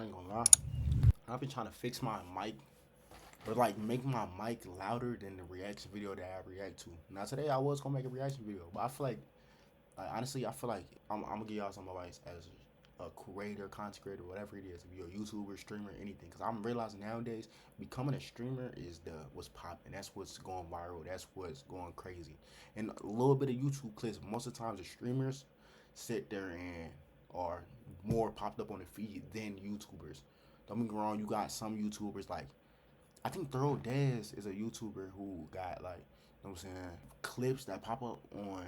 ain't gonna lie. I've been trying to fix my mic, but like make my mic louder than the reaction video that I react to. Now today I was gonna make a reaction video, but I feel like honestly, I feel like I'm gonna give y'all some advice as a creator, content creator, whatever it is. If you're a YouTuber, streamer, anything, because I'm realizing nowadays becoming a streamer is the what's popping. That's what's going viral. That's what's going crazy. And a little bit of YouTube clips. Most of the times, the streamers sit there and are more popped up on the feed than YouTubers. Don't get me wrong. You got some YouTubers like I think Thorough Daz is a YouTuber who got like you know what I'm saying clips that pop up on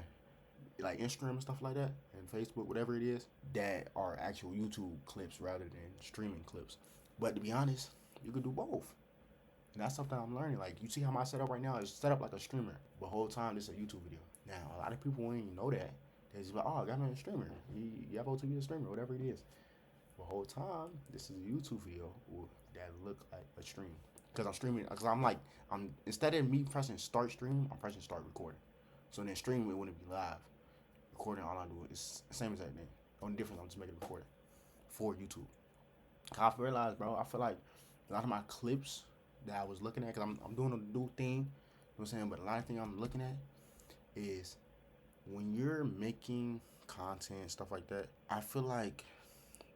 like Instagram and stuff like that, and Facebook, whatever it is, that are actual YouTube clips rather than streaming clips. But to be honest, you could do both. And that's something I'm learning. Like you see how my setup right now is set up like a streamer, but the whole time this is a YouTube video. Now a lot of people won't even know that. They're just like, oh, I got me a streamer. You have to be a streamer, whatever it is. The whole time this is a YouTube video that look like a stream. Cause I'm streaming. Cause I'm instead of me pressing start stream, I'm pressing start recording. So then streaming it wouldn't be live. Recording, all I do is the same exact thing. Only difference, I'm just making a recording for YouTube. I realized, bro, I feel like a lot of my clips that I was looking at, because I'm doing a new thing, you know what I'm saying? But a lot of things I'm looking at is when you're making content, stuff like that, I feel like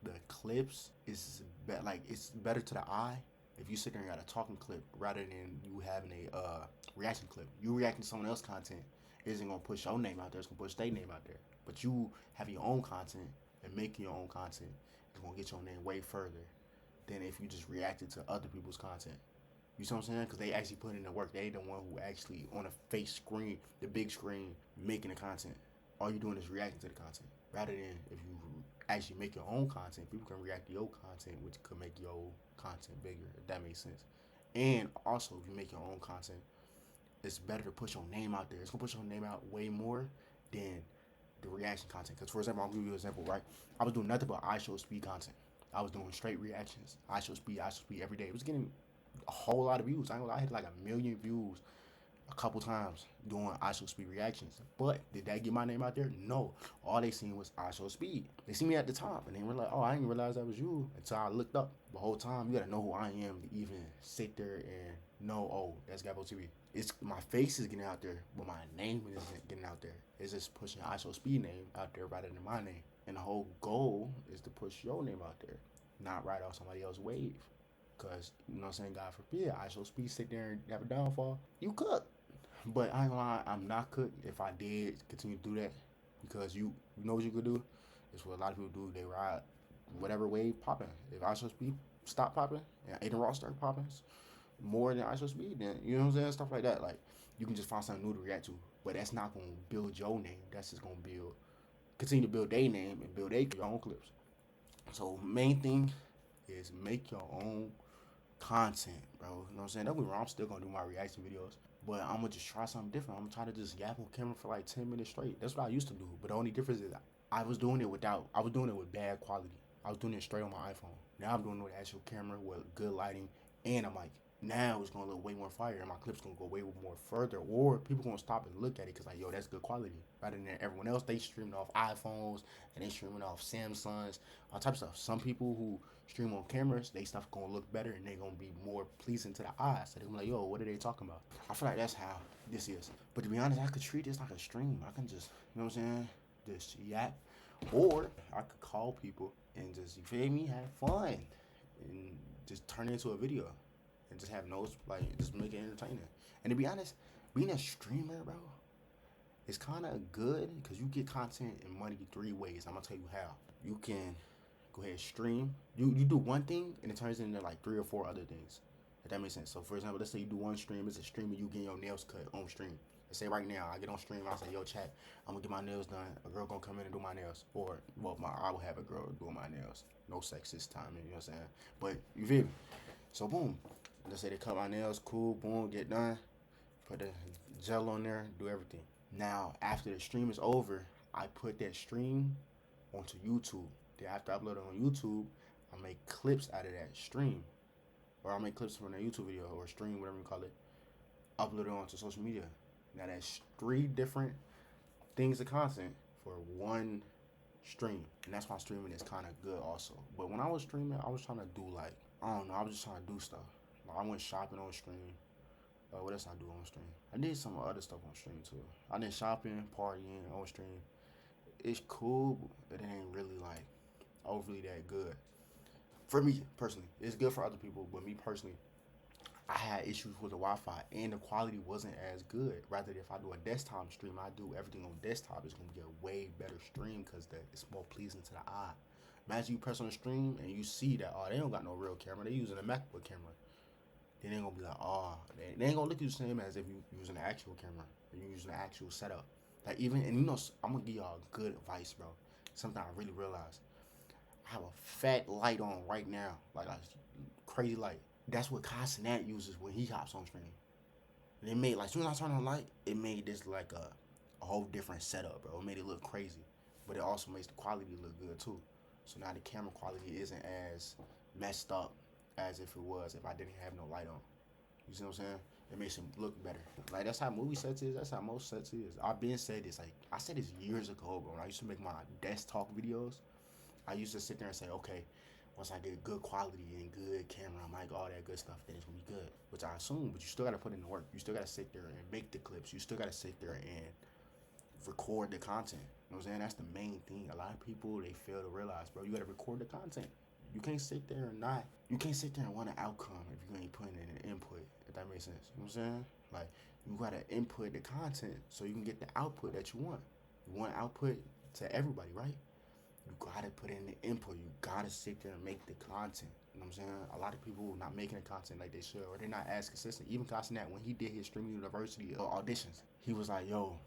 the clips is like it's better to the eye if you sit there and got a talking clip rather than you having a reaction clip. You reacting to someone else's content isn't gonna push your name out there. It's gonna push their name out there. But you having your own content and making your own content is gonna get your name way further than if you just reacted to other people's content. You see what I'm saying? Because they actually put in the work. They the one who actually on a face screen, the big screen, making the content. All you doing is reacting to the content. Rather than if you actually make your own content, people can react to your content, which could make your content bigger, if that makes sense. And also, if you make your own content, it's better to push your name out there. It's gonna push your name out way more than the reaction content. Because for example, I'll give you an example, right? I was doing nothing but I show speed content. I was doing straight reactions. I show speed every day. It was getting a whole lot of views. I had like 1 million views a couple times doing I Show Speed reactions. But did that get my name out there? No. All they seen was I Show Speed. They see me at the top and they were like, oh, I didn't realize that was you until I looked up. The whole time, you gotta know who I am to even sit there and know, oh, that's Gavo TV. It's my face is getting out there, but my name isn't getting out there. It's just pushing I Show Speed name out there rather than my name. And the whole goal is to push your name out there, not ride off somebody else's wave. Cause you know what I'm saying, God forbid, I Show Speed sit there and have a downfall. You cook. But I ain't gonna lie, I'm not cooked if I did continue to do that. Because you know what you could do? It's what a lot of people do. They ride whatever wave popping. If I Show Speed stop popping and Aiden Ross start popping more than I Show Speed, then you know what I'm saying? Stuff like that. Like you can just find something new to react to. But that's not gonna build your name. That's just gonna continue to build their name and build your own clips. So main thing is make your own content, bro. You know what I'm saying? Don't get me wrong, I'm still gonna do my reaction videos. But I'm gonna just try something different. I'm gonna try to just yap on camera for like 10 minutes straight. That's what I used to do. But the only difference is I was doing it with bad quality. I was doing it straight on my iPhone. Now I'm doing it with actual camera with good lighting and a mic. Now it's gonna look way more fire and my clips gonna go way more further. Or people gonna stop and look at it because like, yo, that's good quality. Rather than everyone else, they streaming off iPhones and they streaming off Samsungs, all types of stuff. Some people who stream on cameras, they stuff gonna look better and they gonna be more pleasing to the eyes. So they gonna be like, yo, what are they talking about? I feel like that's how this is. But to be honest, I could treat this like a stream. I can just, you know what I'm saying, just yap. Or I could call people and just, you feel me, have fun and just turn it into a video and just have notes, like just make it entertaining. And to be honest, being a streamer, bro, it's kind of good because you get content and money 3 ways. I'm gonna tell you how. You can go ahead and stream. You do one thing and it turns into like 3 or 4 other things. If that makes sense. So for example, let's say you do one stream, it's a stream and you getting your nails cut on stream. Let's say right now I get on stream, I say, yo chat, I'm gonna get my nails done. A girl gonna come in and do my nails. Or well I will have a girl doing my nails. No sex this time, you know what I'm saying? But you feel me? So boom. Let's say they cut my nails, cool, boom, get done. Put the gel on there, do everything. Now, after the stream is over, I put that stream onto YouTube. Then after I upload it on YouTube, I make clips out of that stream. Or I make clips from that YouTube video or stream, whatever you call it. Upload it onto social media. Now that's 3 different things of content for one stream, and that's why streaming is kind of good also. But when I was streaming, I was trying to do like, I don't know, I was just trying to do stuff. Like I went shopping on stream. What else I do on stream? I did some other stuff on stream too. I did shopping, partying on stream. It's cool, but it ain't really like overly that good. For me personally, it's good for other people, but me personally, I had issues with the Wi-Fi and the quality wasn't as good. Rather, if I do a desktop stream, I do everything on desktop. It's gonna be a way better stream because it's more pleasing to the eye. Imagine you press on the stream and you see that they don't got no real camera. They using a MacBook camera. Then they ain't gonna be like they ain't gonna look at you the same as if you using an actual camera or you using an actual setup. Like even and I'm gonna give y'all good advice, bro. Something I really realized. I have a fat light on right now, like a crazy light. That's what Casanat uses when he hops on stream. And it made like as soon as I turned on the light, it made this like a whole different setup, bro. It made it look crazy, but it also makes the quality look good too. So now the camera quality isn't as messed up as if it was if I didn't have no light on. You see what I'm saying? It makes him look better. Like that's how movie sets is. That's how most sets is. I've been said this. Like I said this years ago, bro. When I used to make my desktop videos, I used to sit there and say, okay, once I get good quality and good camera, mic, all that good stuff, then it's gonna be good. Which I assume, but you still gotta put in the work. You still gotta sit there and make the clips. You still gotta sit there and record the content. You know what I'm saying? That's the main thing. A lot of people they fail to realize, bro. You gotta record the content. You can't sit there and not. You can't sit there and want an outcome if you ain't putting in an input. If that makes sense, you know what I'm saying? Like you gotta input the content so you can get the output that you want. You want output to everybody, right? You gotta put in the input. You gotta sit there and make the content. You know what I'm saying? A lot of people not making the content like they should, or they're not as consistent. Even Casanat, when he did his Streaming University auditions, he was like, "Yo,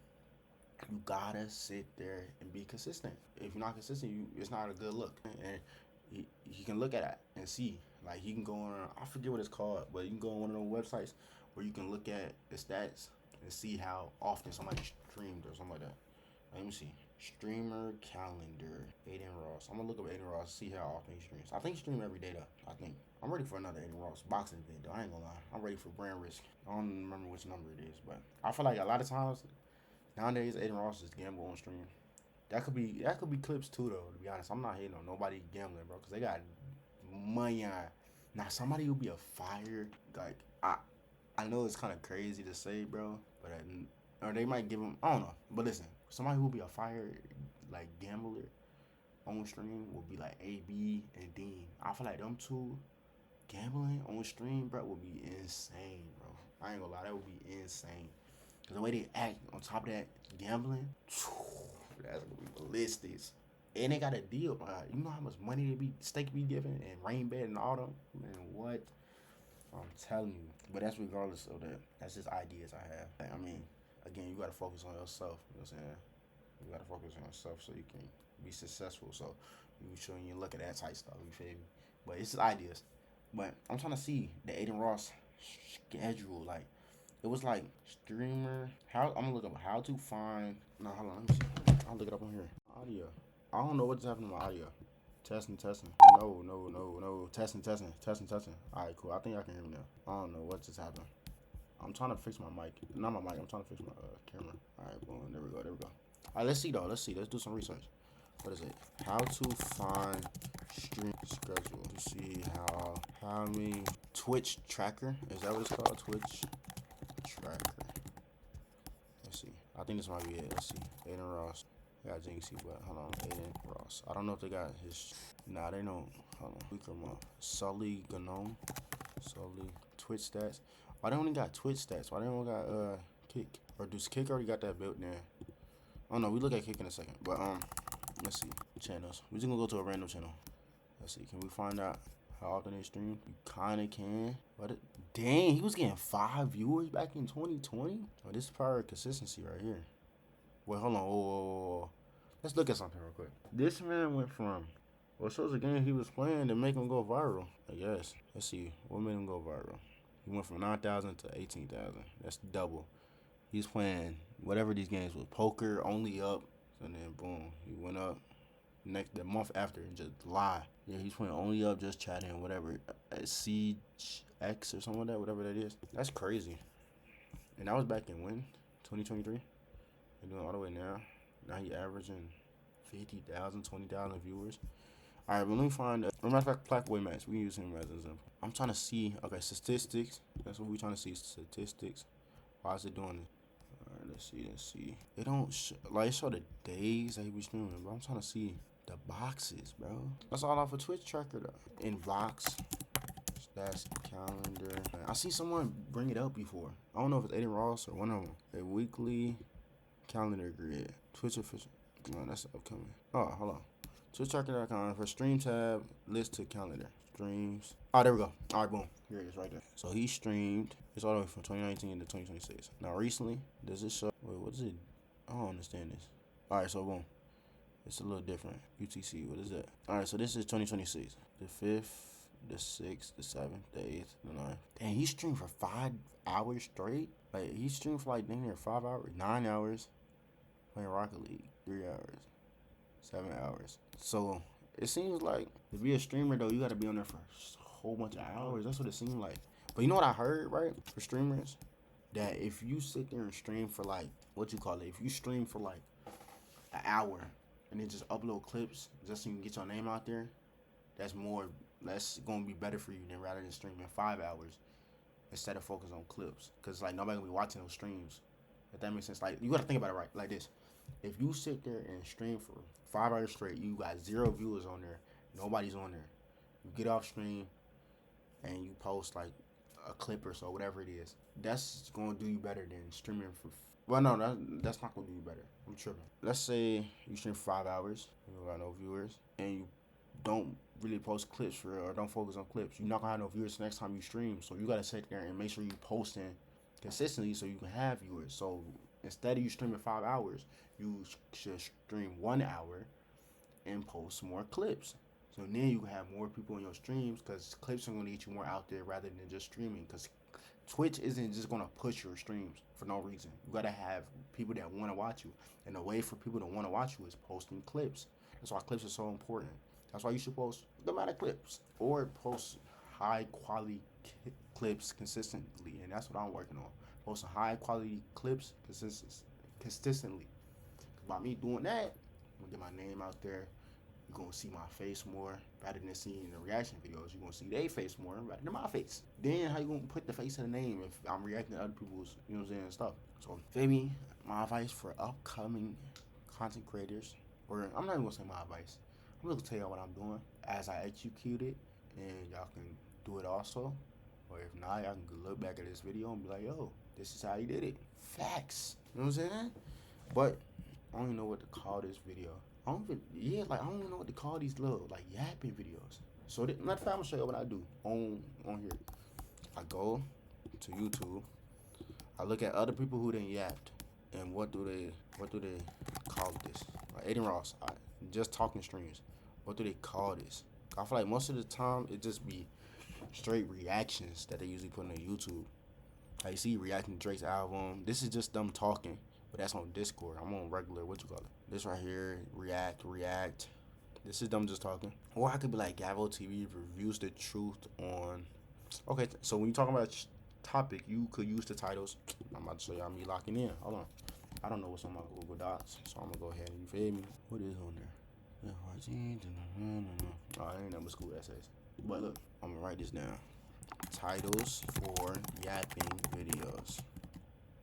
you gotta sit there and be consistent. If you're not consistent, it's not a good look." And he can look at it and see. Like he can go on, I forget what it's called, but you can go on one of those websites where you can look at the stats and see how often somebody streamed or something like that. Let me see. Streamer calendar. Aiden Ross. I'm gonna look up Aiden Ross, see how often he streams. I think he streams every day though. I think. I'm ready for another Aiden Ross boxing event though. I ain't gonna lie. I'm ready for brand risk. I don't remember which number it is, but I feel like a lot of times nowadays Aiden Ross is gamble on stream. That could be clips too though, to be honest. I'm not hating on nobody gambling, bro, because they got money on. Now somebody will be a fire, like I know it's kinda crazy to say, bro, but or they might give him I don't know. But listen, somebody who will be a fire like gambler on stream will be like AB and Dean. I feel like them two gambling on stream, bro, would be insane, bro. I ain't gonna lie, that would be insane. Cause the way they act on top of that gambling, that's gonna be ballistics. And they got a deal. You know how much money they be stake be giving and rain bed and all them. Man, what? I'm telling you. But that's regardless of that. That's just ideas I have. I mean, again, you gotta focus on yourself. You know what I'm saying? You gotta focus on yourself so you can be successful. So you sure you look at that type stuff. You feel me? But it's just ideas. But I'm trying to see the Aiden Ross schedule. Like it was like streamer. How I'm gonna look up how to find. No, hold on. Let me see. I'll look it up on here. Audio. I don't know what's happening to my audio. Testing. No. Testing. All right, cool. I think I can hear me now. I don't know what just happened. I'm trying to fix my mic. Not my mic. I'm trying to fix my camera. All right, boom. There we go. All right, let's see though. Let's do some research. What is it? How to find stream schedule to see how many Twitch tracker. Is that what it's called? Twitch tracker. Let's see. I think this might be it. Let's see. Aiden Ross. They got Jinxie, but hold on. Aiden Ross. I don't know if they got his. Nah, they don't. Hold on. Weaker month. Sully Gnome. Sully. Twitch stats. Why they only got Twitch stats? Why they only got Kick? Or does Kick already got that built there? Oh no, we look at Kick in a second. But let's see. Channels. We're just gonna go to a random channel. Let's see. Can we find out how often they stream? You kinda can. But dang, he was getting 5 viewers back in 2020. Oh, this is power consistency right here. Wait, hold on. Whoa. Let's look at something real quick. This man went from what shows the game he was playing to make him go viral. I guess. Let's see. What made him go viral? He went from 9,000 to 18,000. That's double. He's playing whatever these games was. Poker, only up. And then boom, he went up. The month after and just lie. Yeah, he's playing only up, just chatting, whatever. Siege X or something like that, whatever that is. That's crazy. And that was back in when? 2023? You're doing all the way now. Now he averaging 50,000, 20,000 viewers. All right, but let me find. Matter of fact, Plaque Match. We use him as an example. I'm trying to see. Okay, statistics. That's what we're trying to see. Statistics. Why is it doing it? All right, let's see. Let's see. It don't like show the days that he was streaming, bro. I'm trying to see the boxes, bro. That's all off a Twitch tracker though. Inbox. That's calendar. I see someone bring it up before. I don't know if it's Aiden Ross or one of them. A weekly calendar grid. Twitch official. No, that's upcoming. Oh, hold on. TwitchTracker.com for stream tab, list to calendar. Streams. Oh, there we go. All right, boom. Here it is right there. So he streamed. It's all the way from 2019 to 2026. Now, recently, does it show? Wait, what is it? I don't understand this. All right, so boom. It's a little different. UTC, what is that? All right, so this is 2026. The 5th, the 6th, the 7th, the 8th, the 9th. Dang, he streamed for 5 hours straight? Like, he streamed for like, dang near 5 hours, 9 hours. Playing Rocket League, 3 hours. 7 hours. So it seems like to be a streamer though, you gotta be on there for a whole bunch of hours. That's what it seemed like. But you know what I heard, right? For streamers, that if you sit there and stream for like if you stream for like an hour and then just upload clips just so you can get your name out there, that's gonna be better for you than rather than streaming 5 hours instead of focus on clips. Cause like nobody gonna be watching those streams. If that makes sense. Like you gotta think about it right like this. If you sit there and stream for 5 hours straight, you got 0 viewers on there, nobody's on there. You get off stream and you post like a clip or so, whatever it is. That's gonna do you better than streaming for. Well, no, that's not gonna do you better. I'm tripping. Let's say you stream for 5 hours, you got no viewers, and you don't really post clips for or don't focus on clips. You're not gonna have no viewers next time you stream. So you gotta sit there and make sure you posting consistently so you can have viewers. So instead of you streaming 5 hours, you should stream 1 hour and post more clips. So then you can have more people in your streams because clips are going to get you more out there rather than just streaming. Because Twitch isn't just going to push your streams for no reason. You got to have people that want to watch you. And the way for people to want to watch you is posting clips. That's why clips are so important. That's why you should post the amount of clips or post high quality clips consistently. And that's what I'm working on. Posting high quality clips consistently. By me doing that, I'm gonna get my name out there. You're gonna see my face more rather than seeing the reaction videos. You're gonna see their face more rather than my face. Then how you gonna put the face in the name if I'm reacting to other people's, you know what I'm saying, stuff. So maybe my advice for upcoming content creators, or I'm not even gonna say my advice. I'm just gonna tell y'all what I'm doing as I execute it, and y'all can do it also. Or if not, y'all can look back at this video and be like, yo, this is how you did it. Facts. You know what I'm saying? But I don't even know what to call this video. I don't even know what to call these little like yapping videos. So matter of fact, I'm gonna show you what I do on here. I go to YouTube. I look at other people who done yapped, and what do they call this? Like Aiden Ross, just talking streams. What do they call this? I feel like most of the time it just be straight reactions that they usually put on YouTube. Like you see reacting to Drake's album. This is just them talking, but that's on Discord. I'm on regular, this right here, react. This is them just talking. Or I could be like Gavo TV reviews the truth on. Okay, so when you talk about a topic, you could use the titles. I'm about to show y'all me locking in. Hold on. I don't know what's on my Google Docs, so I'm gonna go ahead and you feel me. What is on there? Oh, I ain't number school essays. But look, I'm gonna write this down. Titles for yapping videos.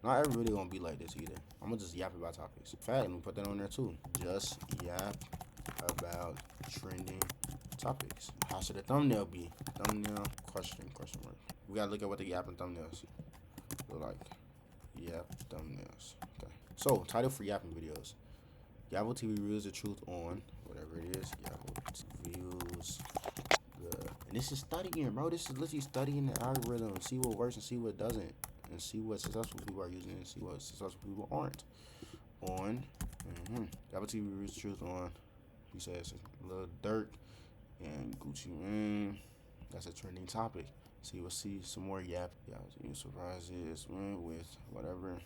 Not every video gonna be like this either. I'm gonna just yap about topics. In fact, let me put that on there too. Just yap about trending topics. How should the thumbnail be? Thumbnail, question mark. We gotta look at what the yapping thumbnails look like. Yap thumbnails. Okay. So, title for yapping videos. Gavo TV reveals the truth on whatever it is. Gavo reviews and this is studying, bro. This is literally studying the algorithm, see what works and see what doesn't, and see what successful people are using and see what successful people aren't. Gavo TV reveals the truth on. He says Lil Durk and Gucci Mane. That's a trending topic. See some more yap. Yeah, surprises with whatever.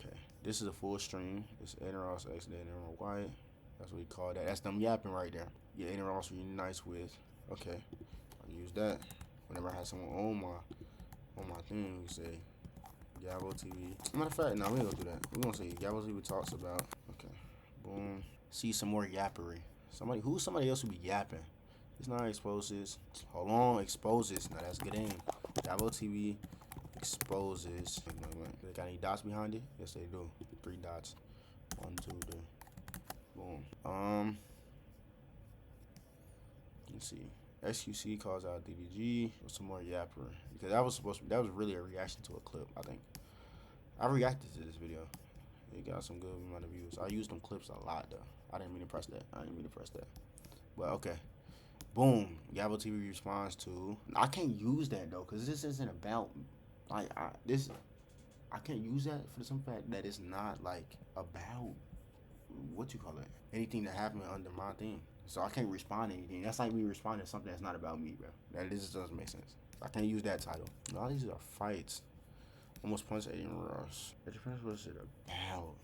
Okay, this is a full stream. It's Aiden Ross X, Aiden White. That's what we call that. That's them yapping right there. Yeah, Aiden Ross reunites with. Okay, I use that whenever I have someone on my thing. We say Gavo TV. Matter of fact, no, we ain't gonna do that. We're gonna say Gavo TV talks about. Okay, boom. see some more yappery. Somebody else who be yapping. It's not exposes. Hold on, exposes. Now that's good aim. Gavo TV exposes. They got any dots behind it? Yes, they do. 3 dots. 1, 2, 3. Boom. Let's see. XQC calls out DDG with some more yapper because that was really a reaction to a clip. I think I reacted to this video. It got some good amount of views. I used them clips a lot though. I didn't mean to press that. But okay. Boom. Gavo TV responds to. I can't use that though because this isn't about like I can't use that for the simple fact that it's not like about what you call it anything that happened under my thing. So I can't respond to anything. That's like me responding to something that's not about me, bro. That just doesn't make sense. I can't use that title. All these are fights. Almost punched Aiden Ross. It depends what is it about.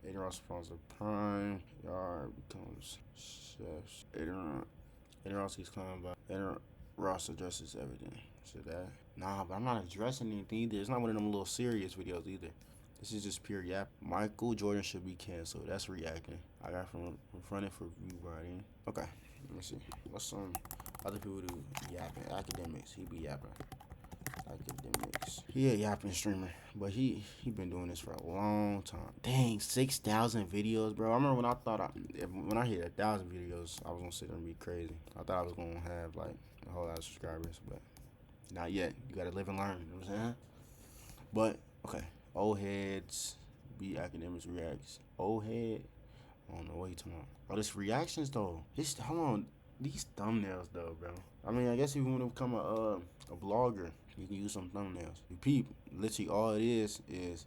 Aiden Ross spawns a prime. Yard becomes chefs. Aiden Ross keeps climbing by. Aiden Ross addresses everything. So that. Nah, but I'm not addressing anything either. It's not one of them little serious videos either. This is just pure yap. Michael Jordan should be canceled. That's reacting. I got from fronted for view writing. Okay, let me see. What's some other people do yapping? Academics. He be yapping. Academics. He a yapping streamer, but he been doing this for a long time. Dang, 6,000 videos, bro. I remember when I hit 1,000 videos, I was gonna sit there and be crazy. I thought I was gonna have like a whole lot of subscribers, but not yet. You gotta live and learn. You know what I'm saying? But okay. Old heads, be academics reacts. Old head, I don't know what you talking about. Oh, this reactions though. Hold on, these thumbnails though, bro. I mean, I guess if you want to become a blogger, you can use some thumbnails. You peep, literally all it is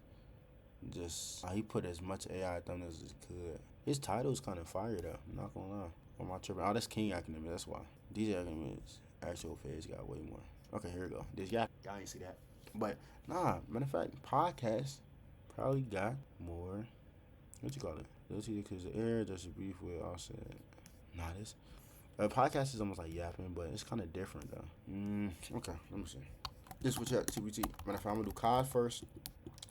just he put as much AI thumbnails as he could. His title's kind of fire though. I'm not gonna lie. On my trip, oh, that's King Academic. That's why these academics actual face got way more. Okay, here we go. This y'all ain't see that. But nah, matter of fact, podcast probably got more. What you call it? Let's see, because the air just a brief with offset. Nah, this podcast is almost like yapping, but it's kind of different though. Okay, let me see. This with ChatGPT. Matter of fact, I'm gonna do COD first.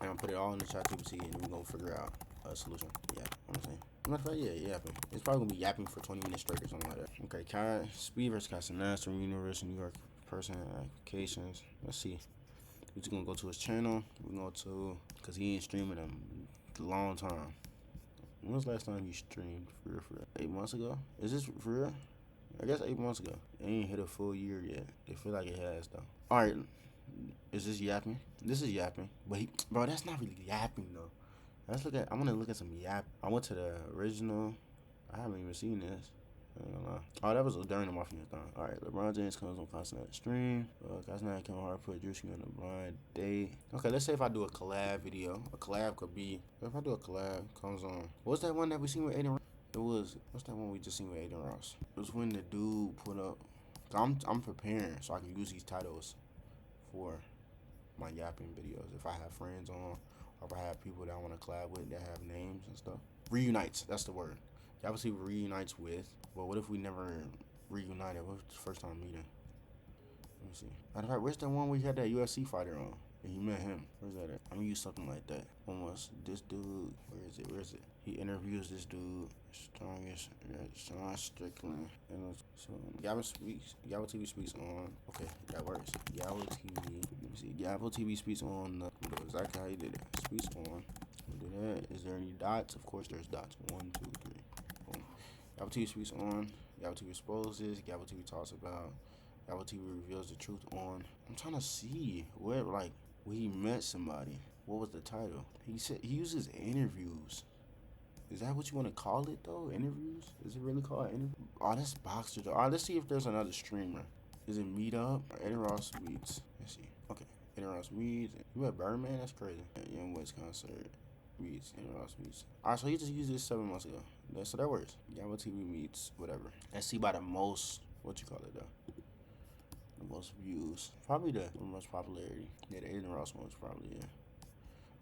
I'm gonna put it all in the ChatGPT, and we're gonna figure out a solution. Yeah, I'm saying. Matter of fact, yeah, yapping. It's probably gonna be yapping for 20 minutes straight or something like that. Okay, COD Speed versus Castanets from University of New York. Person applications. Let's see. We're just gonna go to his channel. We're going to, cause he ain't streaming a long time. When was the last time he streamed for real? 8 months ago? Is this for real? I guess 8 months ago. It ain't hit a full year yet. It feel like it has though. All right, is this yapping? This is yapping, but bro, that's not really yapping though. Let's look at. I want to look at some yap. I went to the original. I haven't even seen this. Oh, that was during the Mafia thing. Alright, LeBron James comes on Constant Stream. Constant Kevin Hart put Drewski on the blind date. Okay, let's say if I do a collab video. A collab could be, if I do a collab, comes on. What's that one that we seen with Aiden Ross? What's that one we just seen with Aiden Ross? It was when the dude put up, I'm preparing so I can use these titles for my yapping videos. If I have friends on, or if I have people that I want to collab with that have names and stuff. Reunites, that's the word. Obviously reunites with, but what if we never reunited? What was the first time meeting? Let me see. Matter of fact, where's the one we had that UFC fighter on? And he met him. Where's that at? I'm gonna use something like that. Almost this dude. Where is it? He interviews this dude. Strongest, Sean Strickland. And so Gavo TV speaks on. Okay, that works. Gavo TV. Let me see. Gavo TV speaks on. Exactly how he did it. Speaks on. Do that. Is there any dots? Of course, there's dots. 1, 2, 3. Boom. Gavo TV speaks on. Gavo TV exposes. Gavo TV talks about. Gavo TV reveals the truth on. I'm trying to see where he met somebody. What was the title? He said he uses interviews. Is that what you want to call it though? Interviews? Is it really called interview? Oh, that's Boxer though. Alright, let's see if there's another streamer. Is it Meetup or Eddie Ross Meets? Let's see. Okay, Eddie Ross Meets. You had Birdman? That's crazy. Young Boys concert. Meets, Eddie Ross Meets. Alright, so he just used this 7 months ago. So that works. Gavo TV Meets, whatever. Let's see by the most, what you call it though? The most views. Probably the most popularity. Yeah, the Aiden Ross one was probably, yeah.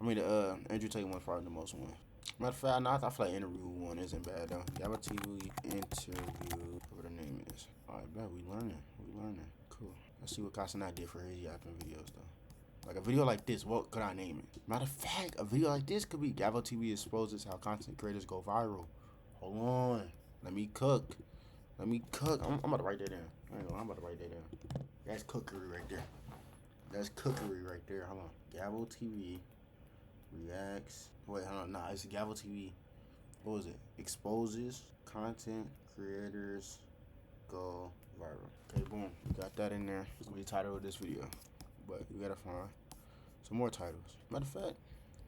I mean, the Andrew Tate one's probably the most one. Matter of fact, I feel like interview one isn't bad though. Gavo TV interview, whatever the name is. Alright, bet we learning. Cool. Let's see what Casanat did for his yapping videos though. Like a video like this, what could I name it? Matter of fact, a video like this could be Gavo TV exposes how content creators go viral. Hold on. Let me cook. Let me cook. I'm about to write that down. I ain't gonna, I'm about to write that down. That's cookery right there. That's cookery right there. Hold on. Gavo TV reacts. Wait, hold on. Nah, it's Gavo TV. What was it? Exposes content creators go viral. Okay, boom. We got that in there. That's gonna be the title of this video. But we gotta find some more titles. Matter of fact,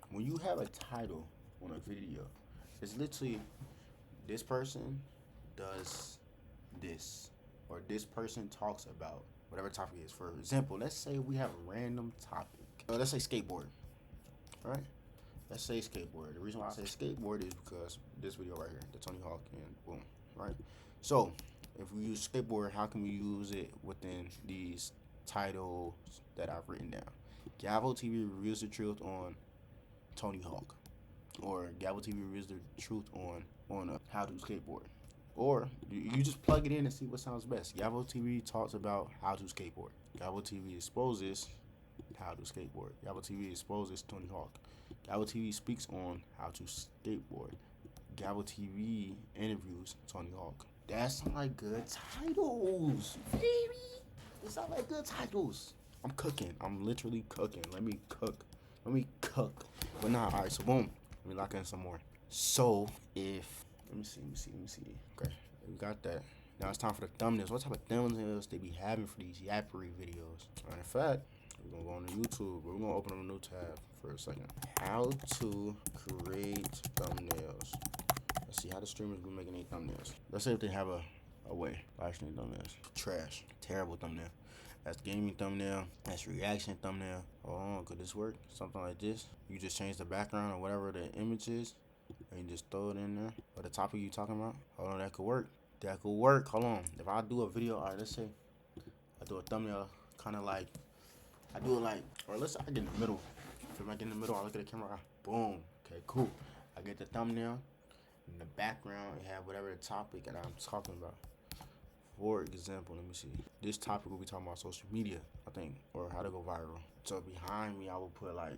when you have a title on a video, it's literally this person does this, or this person talks about whatever topic it is. For example, let's say we have a random topic. Let's say skateboard, right? Let's say skateboard. The reason why I say skateboard is because this video right here, the Tony Hawk, and boom, right? So, if we use skateboard, how can we use it within these titles that I've written down? Gavo TV reveals the truth on Tony Hawk, or Gavo TV reveals the truth on how to skateboard. Or you just plug it in and see what sounds best. Gavo TV talks about how to skateboard. Gavo TV exposes how to skateboard. Gavo TV exposes Tony Hawk. Gavo TV speaks on how to skateboard. Gavo TV interviews Tony Hawk. That sound like good titles, baby. It sound like good titles. I'm cooking. I'm literally cooking. Let me cook. But nah, alright, so boom. Let me lock in some more. So if let me see. Okay, we got that. Now it's time for the thumbnails. What type of thumbnails they be having for these yappery videos? Matter of fact, we're gonna go on to YouTube. We're gonna open up a new tab for a second. How to create thumbnails. Let's see how the streamers be making these thumbnails. Let's say if they have a way. Live stream thumbnails. Trash. Terrible thumbnail. That's gaming thumbnail. That's reaction thumbnail. Oh, could this work? Something like this. You just change the background or whatever the image is, and you just throw it in there. Or the topic you talking about. Hold on, that could work. That could work. Hold on. If I do a video, alright, let's say I do a thumbnail kind of like, I do it like, or let's say I get in the middle. If I get in the middle, I look at the camera, boom. Okay, cool. I get the thumbnail. In the background, it have whatever the topic that I'm talking about. For example, let me see. This topic will be talking about social media, I think, or how to go viral. So behind me, I will put like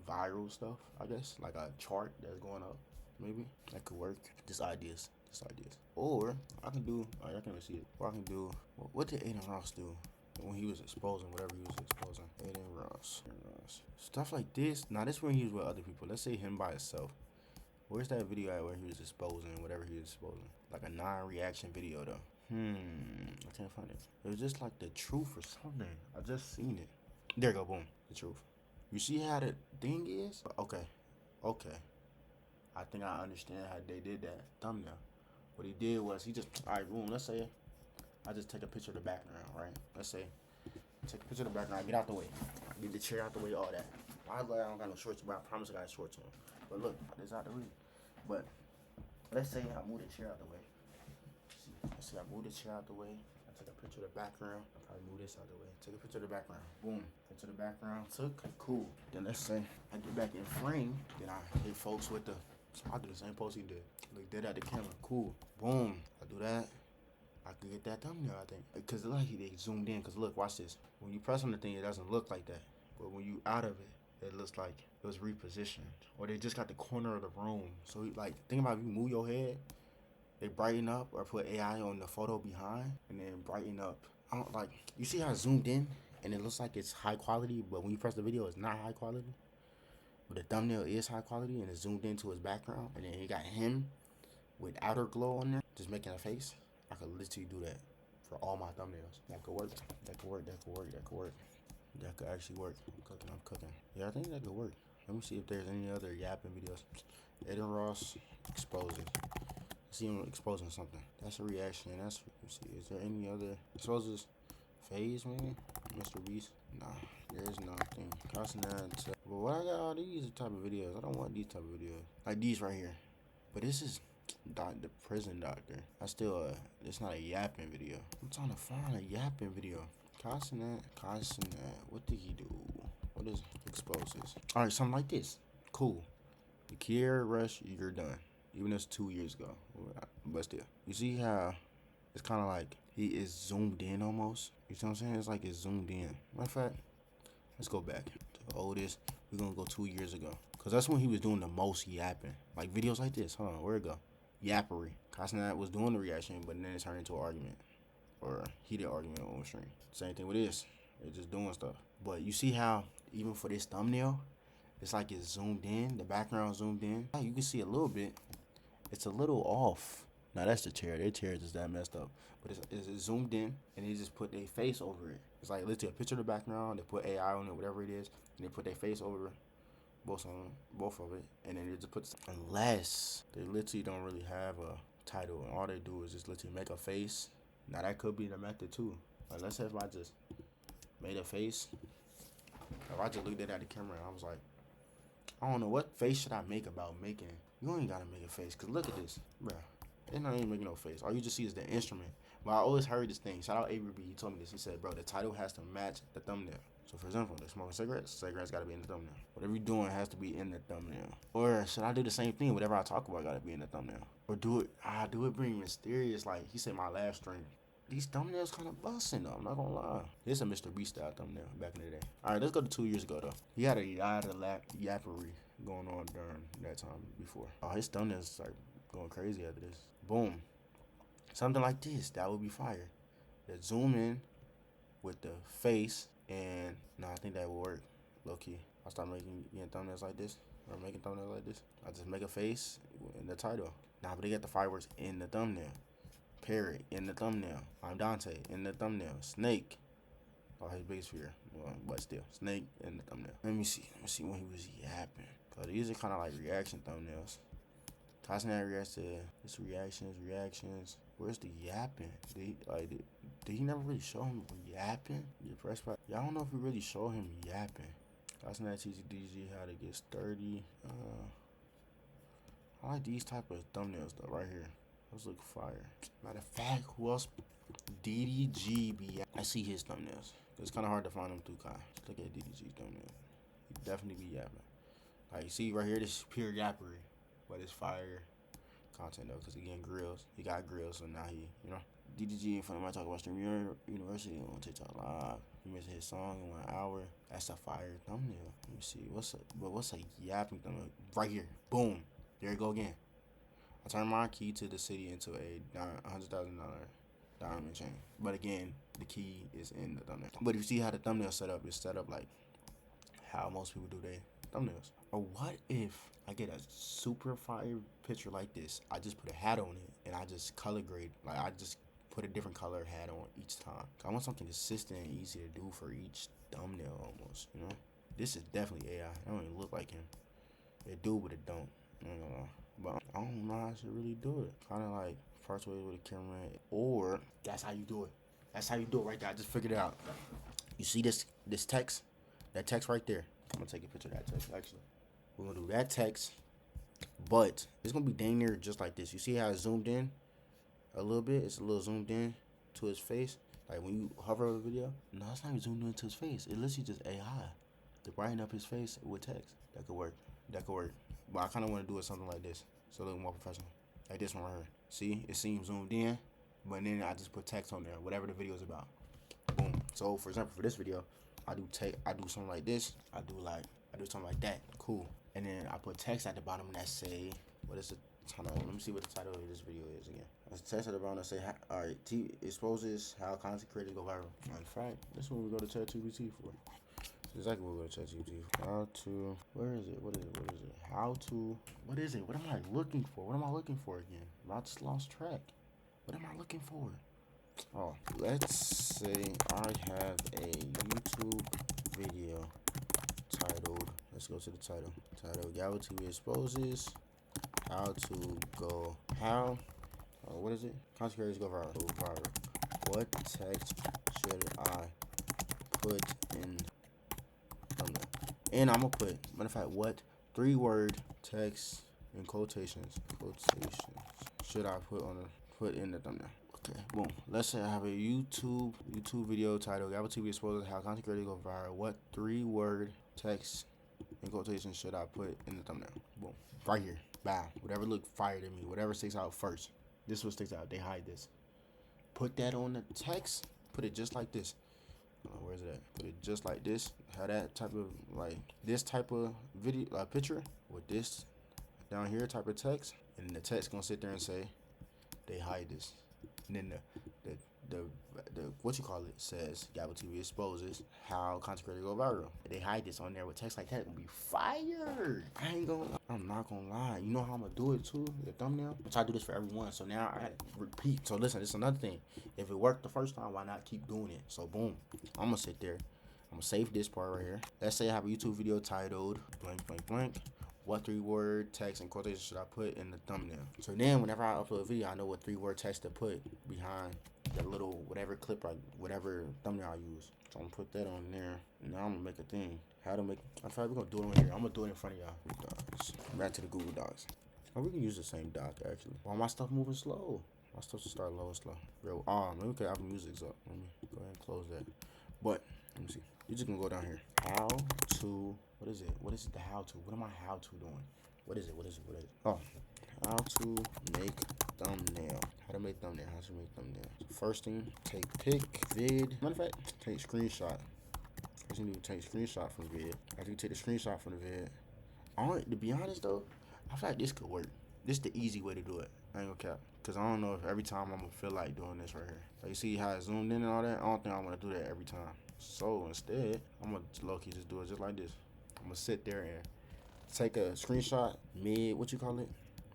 viral stuff, I guess, like a chart that's going up. Maybe that could work. Just ideas. Or I can do. I can see it. Or I can do. What did Aiden Ross do when he was exposing whatever he was exposing? Aiden Ross. Stuff like this. Now this when he was with other people. Let's say him by himself. Where's that video at where he was exposing whatever he was exposing? Like a non-reaction video though. I can't find it. It was just like the truth or something. I just seen it. There you go, boom. The truth. You see how the thing is? Okay. I think I understand how they did that thumbnail. What he did was he just, alright, boom, let's say I just take a picture of the background, right? Let's say take a picture of the background, get out the way. Get the chair out the way, all that. I don't got no shorts, but I promise I got shorts on. But look, it's out the way. But let's say I move the chair out the way. Let's say I move the chair out the way. I take a picture of the background. I probably move this out the way. Take a picture of the background. Boom. Picture of the background. Took. Cool. Then let's say I get back in frame. Then I hit folks with the. So I do the same pose he did. Look dead at the camera. Cool. Boom. I do that. I could get that thumbnail, I think. Because like they zoomed in. Because look, watch this. When you press on the thing, it doesn't look like that. But when you out of it, it looks like it was repositioned. Or they just got the corner of the room. So like, think about if you move your head, they brighten up or put AI on the photo behind and then brighten up. I don't like, you see how I zoomed in and it looks like it's high quality, but when you press the video, it's not high quality. But the thumbnail is high quality and it's zoomed into his background. And then he got him with outer glow on there, just making a face. I could literally do that for all my thumbnails. That could work. That could actually work. I'm cooking. Yeah, I think that could work. Let me see if there's any other yapping videos. Aiden Ross exposing. See him exposing something. That's a reaction. Let's see. Is there any other exposes? Phase maybe? Mr. Beast? Nah, there's nothing. Costing that. But what I got all these type of videos. I don't want these type of videos. Like these right here. But this is the prison doctor. That's still it's not a yapping video. I'm trying to find a yapping video. Costing that. What did he do? What is exposes? Alright, something like this. Cool. The Kier Rush, you're done. Even it's 2 years ago. But still. You see how it's kind of like he is zoomed in almost? You see what I'm saying? It's like it's zoomed in. Matter of fact, let's go back to the oldest. We're going to go 2 years ago. Because that's when he was doing the most yapping. Like videos like this. Hold on, where'd it go? yappery. Cosnet was doing the reaction, but then it turned into an argument or heated argument on stream. Same thing with this. They're just doing stuff. But you see how even for this thumbnail, it's like it's zoomed in. The background zoomed in. You can see a little bit. It's a little off. Now that's the chair. Their chair is just that messed up. But it's zoomed in, and they just put their face over it. It's like literally a picture of the background. They put AI on it, whatever it is, and they put their face over both of it, and then they just put. Unless they literally don't really have a title, and all they do is just literally make a face. Now that could be the method too. Like let's say if I just made a face. If I just looked at the camera and I was like, I don't know what face should I make about making. You ain't gotta make a face, cause look at this, bruh. They're not even making no face. All you just see is the instrument. But I always heard this thing. Shout out Avery B. He told me this. He said, bro, the title has to match the thumbnail. So for example, they're smoking cigarettes gotta be in the thumbnail. Whatever you're doing has to be in the thumbnail. Or should I do the same thing? Whatever I talk about gotta be in the thumbnail. Or do it bring mysterious, like he said my last stream. These thumbnails kind of busting though, I'm not gonna lie. This is a Mr. Beast style thumbnail back in the day. Alright, let's go to 2 years ago though. He had a yappery going on during that time before. Oh, his thumbnails start going crazy after this. Boom. Something like this, that would be fire. That zoom in with the face, and I think that will work. Low key. I'll start making thumbnails like this, or making thumbnails like this. I just make a face in the title. Nah, but they got the fireworks in the thumbnail. Parrot in the thumbnail. I'm Dante in the thumbnail. Snake. Oh, his biggest fear. Well, but still, Snake in the thumbnail. Let me see when he was yapping. Cause these are kind of like reaction thumbnails. Cosnet reacts to this reactions. Where's the yapping? Did he never really show him yapping? Yeah, I don't know if we really show him yapping. Cosnet teaches DG how to get sturdy. I like these type of thumbnails though, right here. Those look fire. Matter of fact, who else? DDGB. I see his thumbnails. It's kind of hard to find them through Kai. Just look at DDG thumbnail. He definitely be yapping. Like you see right here, this is pure yappery, but it's fire content though, cause he getting grills. He got grills, so now he, DDG in front of my talk about Stream University on TikTok Live. He missed his song in 1 hour. That's a fire thumbnail. Let me see. What's a yapping thumbnail? Right here. Boom. There you go again. I turned my key to the city into a $100,000 diamond chain. But again, the key is in the thumbnail. But if you see how the thumbnail set up, it's set up like how most people do their thumbnails. Or what if I get a super fire picture like this? I just put a hat on it and I just color grade. Like I just put a different color hat on each time. I want something consistent and easy to do for each thumbnail almost, This is definitely AI. It don't even look like him. It do, but it don't. I ain't gonna lie. But I don't know how I should really do it. Kind of like first way with a camera, or that's how you do it. That's how you do it right there. I just figured it out. You see this text? That text right there. I'm gonna take a picture of that text. Actually, we're gonna do that text, but it's gonna be dang near just like this. You see how it zoomed in a little bit? It's a little zoomed in to his face. Like when you hover over the video, no, it's not even zoomed into his face. It literally just AI to brighten up his face with text. That could work. But I kind of want to do it something like this, so it look more professional. Like this one right here. See, it seems zoomed in, but then I just put text on there, whatever the video is about. Boom. So for example, for this video, I do something like this. I do something like that. Cool. And then I put text at the bottom that say, what is it? Hold on, let me see what the title of this video is again. There's text at the bottom that say, alright, exposes how content creators go viral. In fact, this is what we go to ChatGPT for. Exactly what we're going to ChatGPT. Where is it? What is it? What am I looking for again? I just lost track. What am I looking for? Oh, let's say I have a YouTube video titled, let's go to the title. Gavo TV exposes what is it? Content creators go viral. What text should I put in? And I'm gonna put, matter of fact, what 3-word text in quotations should I put in the thumbnail? Okay, boom. Let's say I have a YouTube video titled Gavo TV exposes how content creators go viral. What 3-word text in quotations should I put in the thumbnail? Boom. Right here. Bam. Whatever looked fire to me. Whatever sticks out first. This is what sticks out. They hide this. Put that on the text. Put it just like this. Where's it at? Put it just like this. Have that type of this type of video picture with this down here type of text, and the text gonna sit there and say they hide this, and then the what you call it says Gavo TV exposes how content creators go viral. If they hide this on there with text like that, it's gonna be fire. I'm not gonna lie. You know how I'm gonna do it too? The thumbnail. I try to do this for everyone. So now I gotta repeat. So listen, this is another thing. If it worked the first time, why not keep doing it? So boom, I'm gonna sit there. I'm gonna save this part right here. Let's say I have a YouTube video titled blank blank blank. What 3-word text and quotation should I put in the thumbnail? So then whenever I upload a video, I know what 3-word text to put behind the little whatever clip or whatever thumbnail I use. So I'm gonna put that on there. And now I'm gonna make a thing. How to make I feel like we're gonna do it on here. I'm gonna do it in front of y'all. Docs. Back to the Google Docs. Oh, we can use the same doc actually. Why my stuff moving slow? My stuff should start low and slow. Real maybe we could have music's up. Let me go ahead and close that. But let me see. You're just gonna go down here. How to what is it? What is the how to? What am I how to doing? What is it? Oh, how to make thumbnail. How to make thumbnail. How to make thumbnail. So first thing, take pic, vid. Matter of fact, take screenshot. First thing you do, take screenshot from vid. After you take the screenshot from the vid, to be honest though, I feel like this could work. This is the easy way to do it. I ain't gonna cap. Cause I don't know if every time I'm gonna feel like doing this right here. So you see how it zoomed in and all that? I don't think I'm gonna do that every time. So instead, I'm gonna low-key just do it just like this. I'm gonna sit there and take a screenshot, what you call it?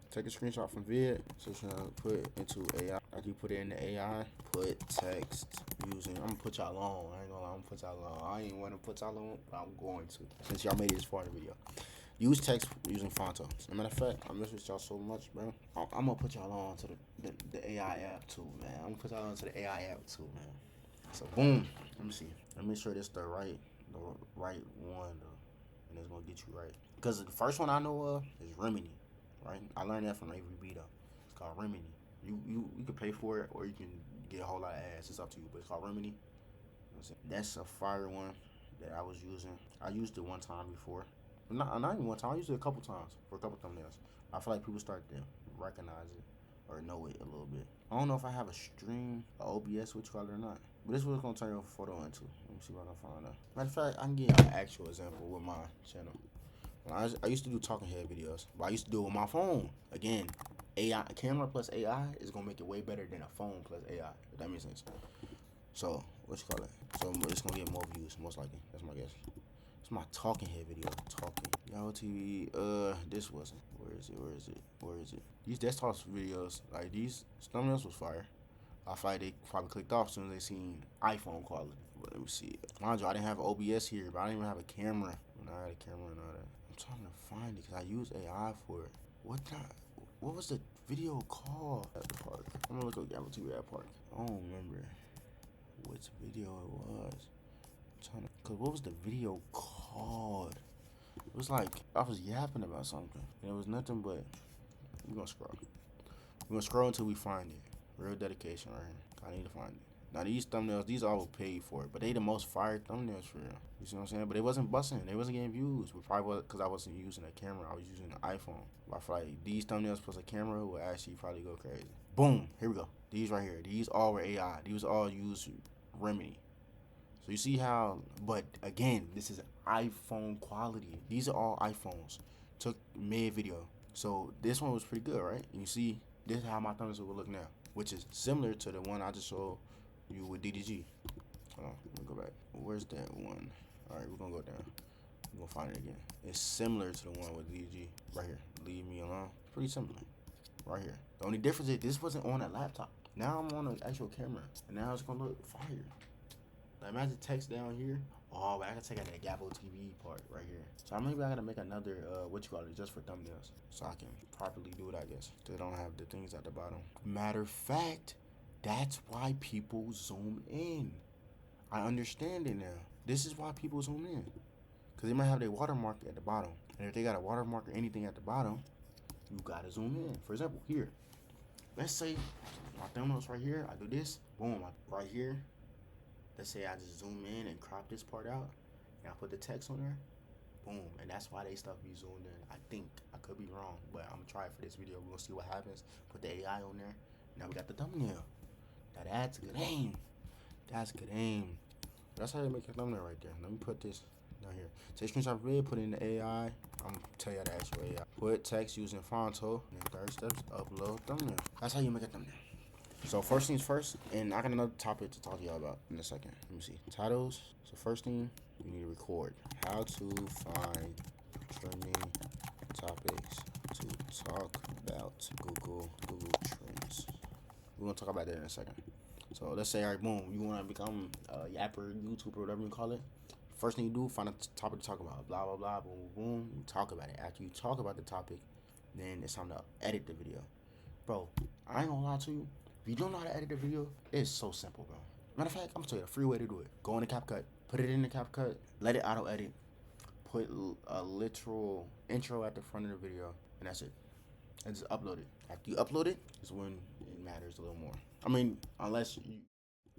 Take a screenshot from vid, so put it into AI. After you put it in the AI, put text using, I'm gonna put y'all on. I ain't gonna lie, I'm gonna put y'all on. I ain't wanna put y'all on, but I'm going to. Since y'all made it this far in the video. Use text using Fonto. As a matter of fact, I miss with y'all so much, bro. I'm gonna put y'all on to the AI app too, man. I'm gonna put y'all on to the AI app too, man. So boom, let me see. Let me make sure this the right one though, and it's gonna get you right. Cause the first one I know of is Remini, right? I learned that from Avery B though. It's called Remini. You can pay for it or you can get a whole lot of ads. It's up to you, but it's called Remini. That's a fire one that I was using. I used it one time before. Not even one time. I used it a couple times for a couple thumbnails. I feel like people start to recognize it or know it a little bit. I don't know if I have a stream, a OBS, what you call it or not. But this is what it's gonna turn your photo into. Let me see what I can find out. Matter of fact, I can give you an actual example with my channel. When I used to do talking head videos, but I used to do it with my phone. Again, AI camera plus AI is gonna make it way better than a phone plus AI. If that makes sense. So what you call it? So it's gonna get more views, most likely. That's my guess. It's my talking head video. Talking. Gavo TV. This wasn't. Where is it? These desktop videos, like these thumbnails was fire. I feel like they probably clicked off as soon as they seen iPhone quality. But let me see. Mind you, I didn't have OBS here, but I didn't even have a camera. When I had a camera and all that. I'm trying to find it because I use AI for it. What was the video called at the park? I'm gonna look at Gavo TV at park. I don't remember which video it was. Cause what was the video called? It was like I was yapping about something, and it was nothing but. We're gonna scroll. We're gonna scroll until we find it. Real dedication right here. I need to find it. Now these thumbnails, these all paid for it, but they the most fire thumbnails for real. You see what I'm saying? But it wasn't busting. They wasn't getting views. But probably was because I wasn't using a camera. I was using an iPhone. But I feel like these thumbnails plus a camera will actually probably go crazy. Boom. Here we go. These right here. These all were AI. These all used Remini. So you see how, but again, this is iPhone quality. These are all iPhones. Took mid video. So this one was pretty good, right? And you see, this is how my thumbnails will look now, which is similar to the one I just showed you with DDG. Hold on, let me go back. Where's that one? All right, we're gonna go down. We're gonna find it again. It's similar to the one with DDG right here. Leave me alone. Pretty similar, right here. The only difference is this wasn't on a laptop. Now I'm on an actual camera, and now it's gonna look fire. Like imagine text down here. Oh, but I can take out that Gavo TV part right here. So maybe I gotta make another just for thumbnails, so I can properly do it. I guess they don't have the things at the bottom. Matter of fact, that's why people zoom in. I understand it now. This is why people zoom in, cause they might have their watermark at the bottom, and if they got a watermark or anything at the bottom, you gotta zoom in. For example, here, let's say my thumbnails right here. I do this, boom, right here. Let's say I just zoom in and crop this part out, and I put the text on there, boom, and that's why they stuff be zoomed in. I think, I could be wrong, but I'm gonna try it for this video. We're gonna see what happens. Put the AI on there. Now we got the thumbnail. Now that's good aim. That's good aim. That's how you make a thumbnail right there. Let me put this Down here. Take screenshot of video, put it in the AI. I'm gonna tell you the actual AI. Put text using Fonto. And then third steps, upload thumbnail. That's how you make a thumbnail. So first things first, and I got another topic to talk to y'all about in a second. Let me see. Titles. So first thing, you need to record. How to find trending topics to talk about Google Trends. We're gonna talk about that in a second. So let's say, all right, boom, you wanna become a yapper, YouTuber, whatever you call it. First thing you do, find a topic to talk about. Blah blah blah, boom boom. You talk about it. After you talk about the topic, then it's time to edit the video. Bro, I ain't gonna lie to you. If you don't know how to edit a video, it's so simple, bro. Matter of fact, I'm gonna tell you a free way to do it. Go into CapCut, put it in the CapCut, let it auto edit, put a literal intro at the front of the video, and that's it. And just upload it. After you upload it, is when it matters a little more. I mean, unless you,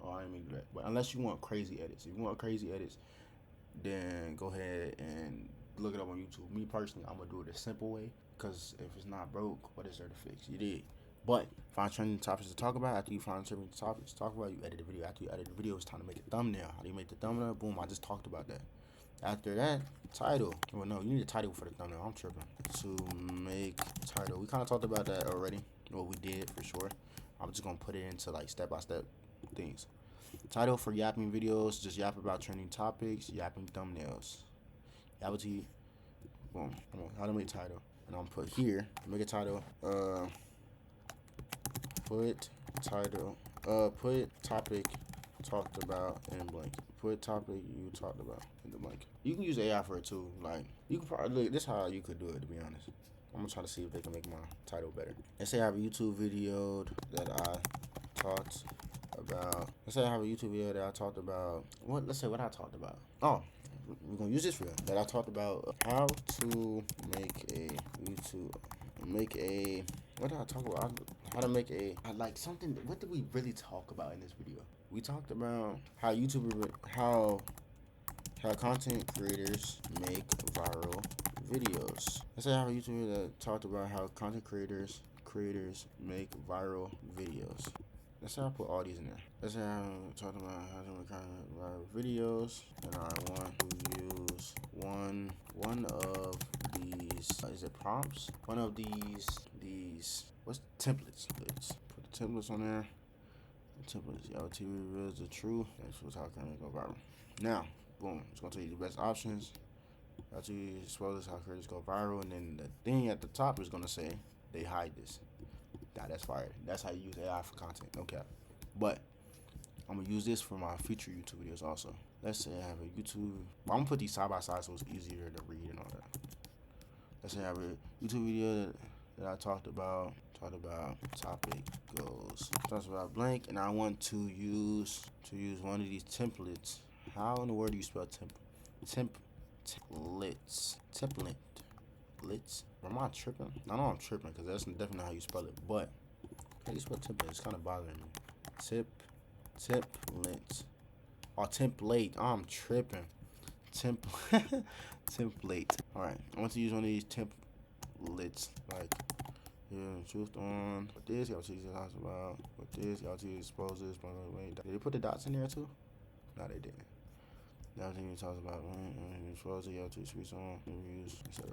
I didn't mean to do that, but unless you want crazy edits. If you want crazy edits, then go ahead and look it up on YouTube. Me personally, I'm gonna do it a simple way, because if it's not broke, what is there to fix? You did. But find trending topics to talk about. After you find trending topics to talk about, you edit the video. After you edit the video, it's time to make a thumbnail. How do you make the thumbnail? Boom, I just talked about that. After that, title. Well, no, you need a title for the thumbnail. I'm tripping. To make title. We kind of talked about that already. What we did for sure. I'm just going to put it into like step-by-step things. Title for yapping videos. Just yap about trending topics. Yapping thumbnails. Yap to you. Boom. How to make title. And I'm going to put here. Make a title. Put title, put topic talked about in blank. Put topic you talked about in the blank. You can use AI for it too. Like, you can probably, look, this is how you could do it, to be honest. I'm gonna try to see if they can make my title better. Let's say I have a YouTube video that I talked about. Let's say I have a YouTube video that I talked about. Let's say what I talked about. Oh, we're gonna use this video that I talked about how to make a YouTube, what did I talk about? How to make like something. What did we really talk about in this video? We talked about how how content creators make viral videos. Let's say I have a YouTube video that talked about how content creators make viral videos. Let's say I put all these in there. Let's say I'm talking about how to make viral videos, and I want to use one of these. Is it prompts? One of these. What's templates? Let's put the templates on there. The templates. Y'all TV reveals the truth. That's what's how can it go viral. Now, boom. It's gonna tell you the best options. After you expose how creators go viral, and then the thing at the top is gonna say they hide this. That's fire. That's how you use AI for content. No cap. But I'm gonna use this for my future YouTube videos also. Let's say I have a YouTube. I'm gonna put these side by side so it's easier to read and all that. Let's say I have a YouTube video that I talked about topic goes talks about blank, and I want to use one of these templates. How in the world do you spell templates? Am I tripping? I know I'm tripping because that's definitely not how you spell it. But how do you spell template? It's kind of bothering me. Template. Oh, template. Oh, I'm tripping. Template. All right. I want to use one of these templates. Like, yeah, truth on. What this? Y'all see talks about. What this? Y'all see expose this. Did they put the dots in there too? No, they didn't. That thing he talks about. Expose it. Y'all see speaks on. Reviews, etc.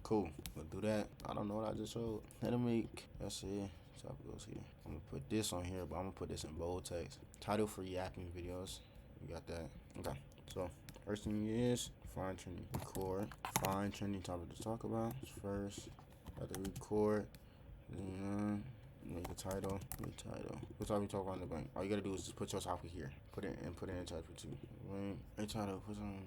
Cool. We'll do that. I don't know what I just showed. Let's see. Topic goes here. I'm gonna put this on here, but I'm gonna put this in bold text. Title for yapping videos. You got that? Okay. So first thing is find trending. Record. Find trending topic to talk about. First, have to record. Make a title. What topic you talk about in the blank? All you gotta do is just put your topic here. Put it in chat for two. A title. Put some.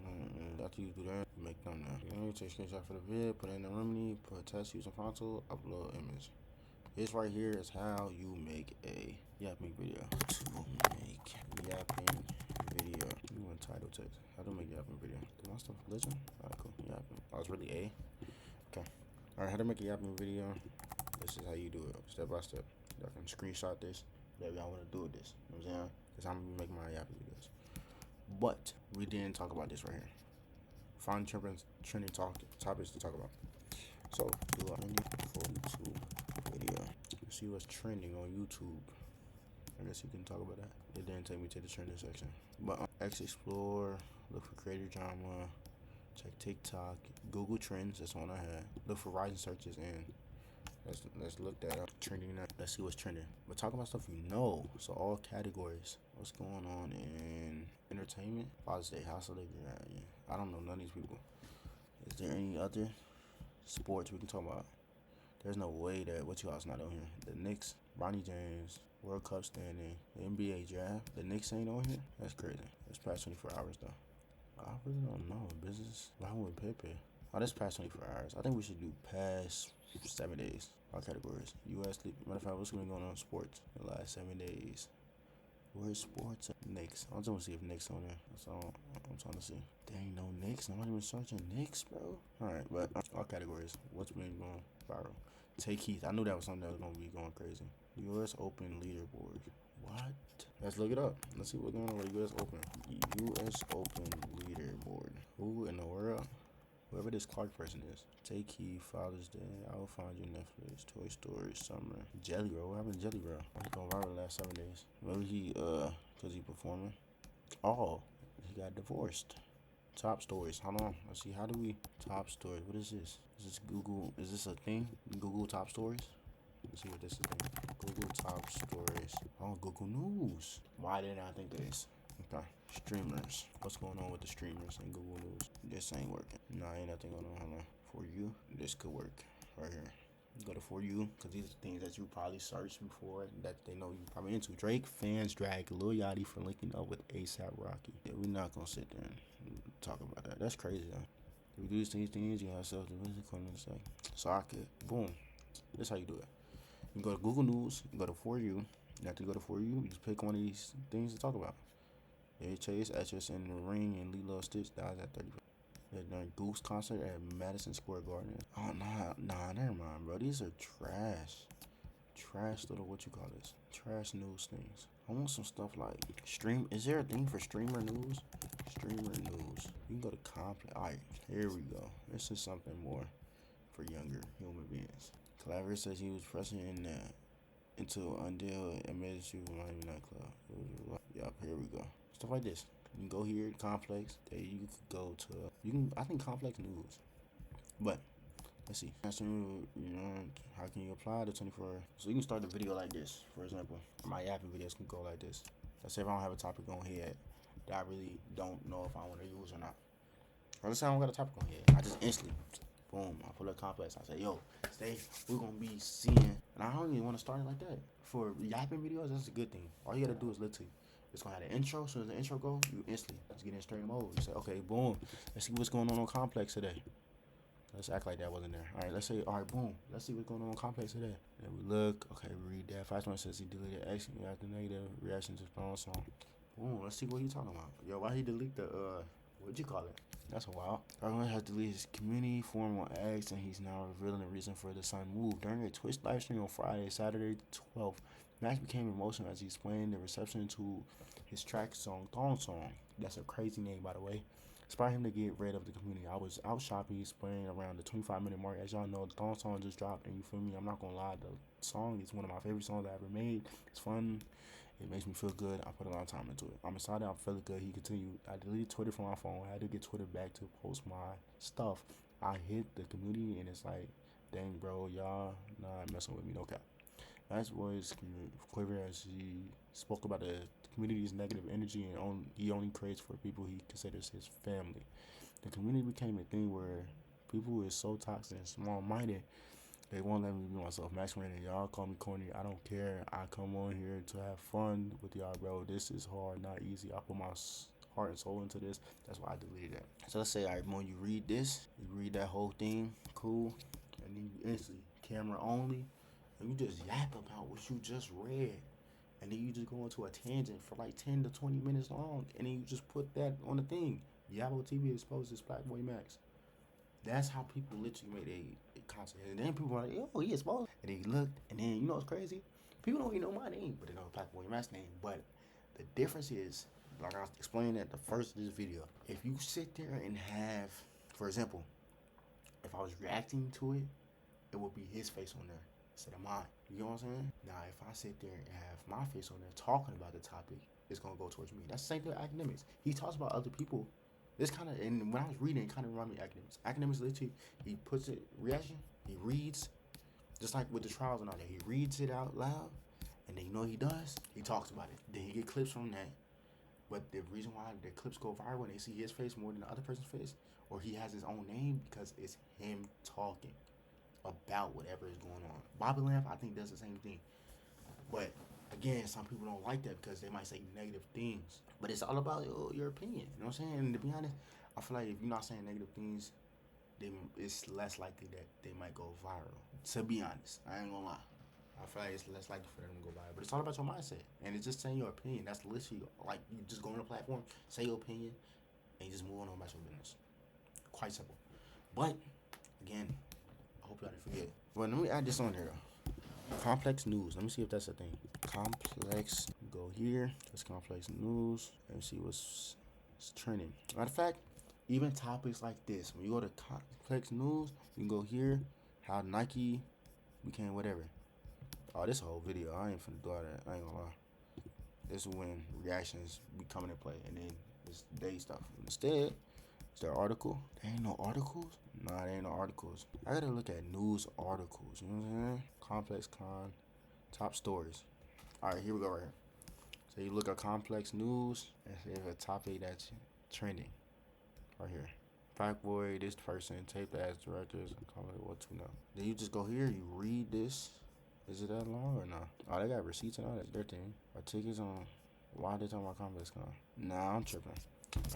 After you do that, make thumbnail. You take a screenshot for the vid. Put it in the remedy. Put test using Fonto. Upload image. This right here is how you make a yapping video. To make yapping video. You want title text. How to make yapping video. Did my stuff glitching? Alright, cool. Yapping. Oh, it's really A. Okay. Alright, how to make a yapping video. This is how you do it, step by step. Y'all can screenshot this, whatever y'all want to do with this. You know what I'm saying? Because I'm going to be making my yapping videos. But we didn't talk about this right here. Find trending topics to talk about. So, do a trending for YouTube video. See what's trending on YouTube. I guess you can talk about that. It didn't take me to the trending section. But X Explore, look for creator drama, Check TikTok, Google Trends. That's one I had. Look for rising searches and let's look that up. Trending that. Let's see what's trending. But talk about stuff you know. So all categories. What's going on in entertainment? Father's Day. How's the day? Yeah. I don't know none of these people. Is there any other sports we can talk about? There's no way that what you all's not on here. The Knicks, Ronnie James, World Cup standing, the NBA draft. The Knicks ain't on here. That's crazy. It's past 24 hours though. I really don't know. Business. Why would Pepe? Oh, this past 24 hours. I think we should do past 7 days. All categories. U.S. League. Matter of fact, what's going on in sports in the last 7 days? Where's sports? Knicks. I just want to see if Knicks on there. That's all I'm trying to see. Dang, no Knicks. Nobody even searching Knicks, bro. Alright, but all categories. What's been going viral? Take Heath. I knew that was something that was going to be going crazy. U.S. Open leaderboard. What? Let's look it up. Let's see what's going on with U.S. Open. U.S. Open leaderboard. Who in the world? Whoever this Clark person is. Take Heath, Father's Day. I will find you Netflix, Toy Story, Summer. Jelly Roll. What happened to Jelly Roll? He's going viral the last 7 days. Maybe he, cause he performing. Oh, he got divorced. Top stories. Hold on. Let's see. How do we top stories? What is this? Is this Google? Is this a thing? Google top stories. Let's see what this is. Google top stories. Oh, Google News. Why didn't I think of this? Okay. Streamers. What's going on with the streamers in Google News? This ain't working. Nah, ain't nothing going on. Hold on. For you, this could work right here. Go to For You, because these are things that you probably searched before that they know you probably into. Drake fans drag Lil Yachty for linking up with ASAP Rocky. Yeah, we're not going to sit there and talk about that. That's crazy, though. If we do these things, you have yourself, what is it going to say? So I could, boom. This is how you do it. You go to Google News, you go to For You. You have to go to For You, you just pick one of these things to talk about. Chase Etchers in the ring and Lilo Stitch dies at 30. The Goose concert at Madison Square Garden. Oh, nah, never mind, bro. These are trash. Trash little, what you call this? Trash news things. I want some stuff like stream. Is there a thing for streamer news? Streamer news. You can go to Complex. Alright, here we go. This is something more for younger human beings. Clever says he was pressing in into Undale MSU Miami nightclub. Yup, here we go. Stuff like this. You can go here to Complex. There you could go to. You can. I think Complex News. But let's see. How can you apply the 24? So you can start the video like this. For example, my yapping videos can go like this. Let's say if I don't have a topic on here that I really don't know if I want to use or not. Or let's say I don't got a topic on here. I just instantly, boom, I pull up Complex. I say, yo, today we're gonna be seeing. And I don't even want to start it like that. For yapping videos, that's a good thing. All you gotta do is literally. It's gonna have an intro. As soon as the intro goes, you instantly just get in straight mode. You say, okay, boom. Let's see what's going on Complex today. Let's act like that wasn't there. All right, let's say, all right, boom. Let's see what's going on Complex today. Then we look. Okay, we read that. Fast one says he deleted X after negative reaction to phone song. Boom. Let's see what he talking about. Yo, why he delete the what'd you call it? That's wild. Everyone has deleted his community forum on X, and he's now revealing the reason for the sudden move. During a Twitch live stream on Friday, Saturday 12th, Max became emotional as he explained the reception to his track song, Thong Song. That's a crazy name, by the way. Inspired him to get rid of the community. I was out shopping, playing around the 25-minute mark. As y'all know, the Thong Song just dropped, and you feel me? I'm not gonna lie, the song is one of my favorite songs I ever made. It's fun. It makes me feel good. I put a lot of time into it. I'm excited. I'm feeling good. He continued. I deleted Twitter from my phone. I had to get Twitter back to post my stuff. I hit the community, and it's like, dang, bro, y'all not messing with me. No cap. That's voice Quiver as he spoke about the community's negative energy and he only creates for people he considers his family. The community became a thing where people is so toxic and small-minded, they won't let me be myself. Max Rainer, y'all call me corny. I don't care. I come on here to have fun with y'all, bro. This is hard, not easy. I put my heart and soul into this. That's why I deleted that. So let's say, all right, when you read this, you read that whole thing, cool, and then you instantly camera only. And you just yap about what you just read. And then you just go into a tangent for like 10 to 20 minutes long. And then you just put that on the thing. Gavo TV exposed this Black Boy Max. That's how people literally made a content. And then people are like, oh, he exposed. And then you looked. And then, you know what's crazy? People don't even know my name, but they know Black Boy Max name. But the difference is, like I was explaining at the first of this video, if you sit there and have, for example, if I was reacting to it, it would be his face on there instead of mine. You know what I'm saying? Now, if I sit there and have my face on there talking about the topic, it's going to go towards me. That's the same thing with academics. He talks about other people, This kind of, and when I was reading, it kind of reminded me of academics. Academics literally, he puts it reaction, he reads, just like with the trials and all that. He reads it out loud, and then you know what he does? He talks about it. Then he get clips from that. But the reason why the clips go viral when they see his face more than the other person's face, or he has his own name, because it's him talking about whatever is going on. Bobby Lamb, I think, does the same thing. But again, some people don't like that because they might say negative things. But it's all about your opinion. You know what I'm saying? And to be honest, I feel like if you're not saying negative things, then it's less likely that they might go viral. To be honest, I ain't gonna lie. I feel like it's less likely for them to go viral. But it's all about your mindset. And it's just saying your opinion. That's literally like you just go on a platform, say your opinion, and you just move on about your business. Quite simple. But again, I hope y'all didn't forget. Well, let me add this on here though. Complex news. Let me see if that's a thing. Complex. Go here. That's complex news. Let me see what's trending. Matter of fact, even topics like this. When you go to complex news, you can go here. How Nike became whatever. Oh, this whole video. I ain't finna do all that. I ain't gonna lie. This is when reactions be coming into play, and then this day stuff. Instead, is there an article? There ain't no articles? Nah, there ain't no articles. I gotta look at news articles. You know what I'm saying? Complex con. Top stories. Alright, here we go right here. So you look at complex news and see if a topic that's trending. Right here. Pac Boy, this person, taped as directors, what to know. Then you just go here, you read this. Is it that long or not? Oh, they got receipts and all that. Their thing. Or tickets on. Why are they talking about complex con? Nah, I'm tripping.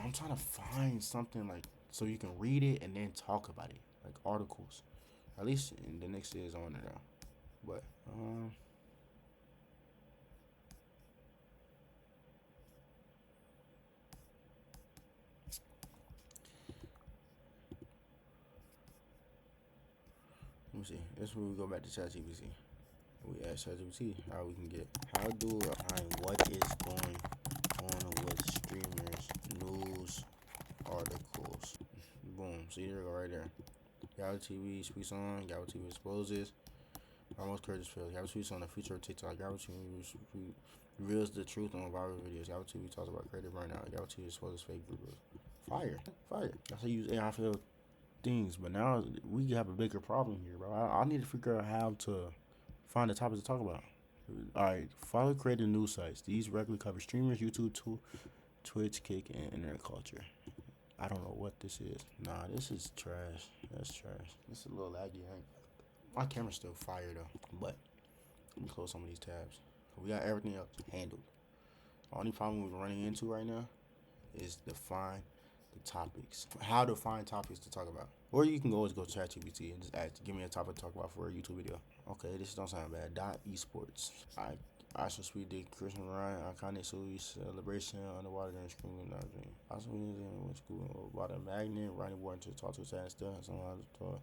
I'm trying to find something like so you can read it and then talk about it, like articles. At least in the next is on it now. But let me see. This is where we go back to ChatGPT. We ask ChatGPT how we can get. How do I find what is going on with streamers, news, articles? Boom. See, there you go right there. Gavo TV speaks on. Gavo TV exposes. Almost Curtis fails. Gavo speaks on the future of TikTok. Gavo TV reveals the truth on viral videos. Gavo TV talks about creative burnout. Gavo TV exposes fake videos. Fire. That's how you use AI for things. But now we have a bigger problem here, bro. I need to figure out how to find the topics to talk about. Alright, follow creative news sites. These regularly cover streamers, YouTube, Twitch, Kick, and internet culture. I don't know what this is. Nah, this is trash. That's trash. This is a little laggy. My camera's still fire though. But let me close some of these tabs. We got everything else handled. The only problem we're running into right now is define the topics. How to find topics to talk about. Or you can always go to ChatGPT and just ask, give me a topic to talk about for a YouTube video. Okay, this don't sound bad. Esports. I should speak to Christian Ryan, iconic Sui celebration underwater during screaming. I also went to school about a magnet, riding board to talk to a standstill. Someone to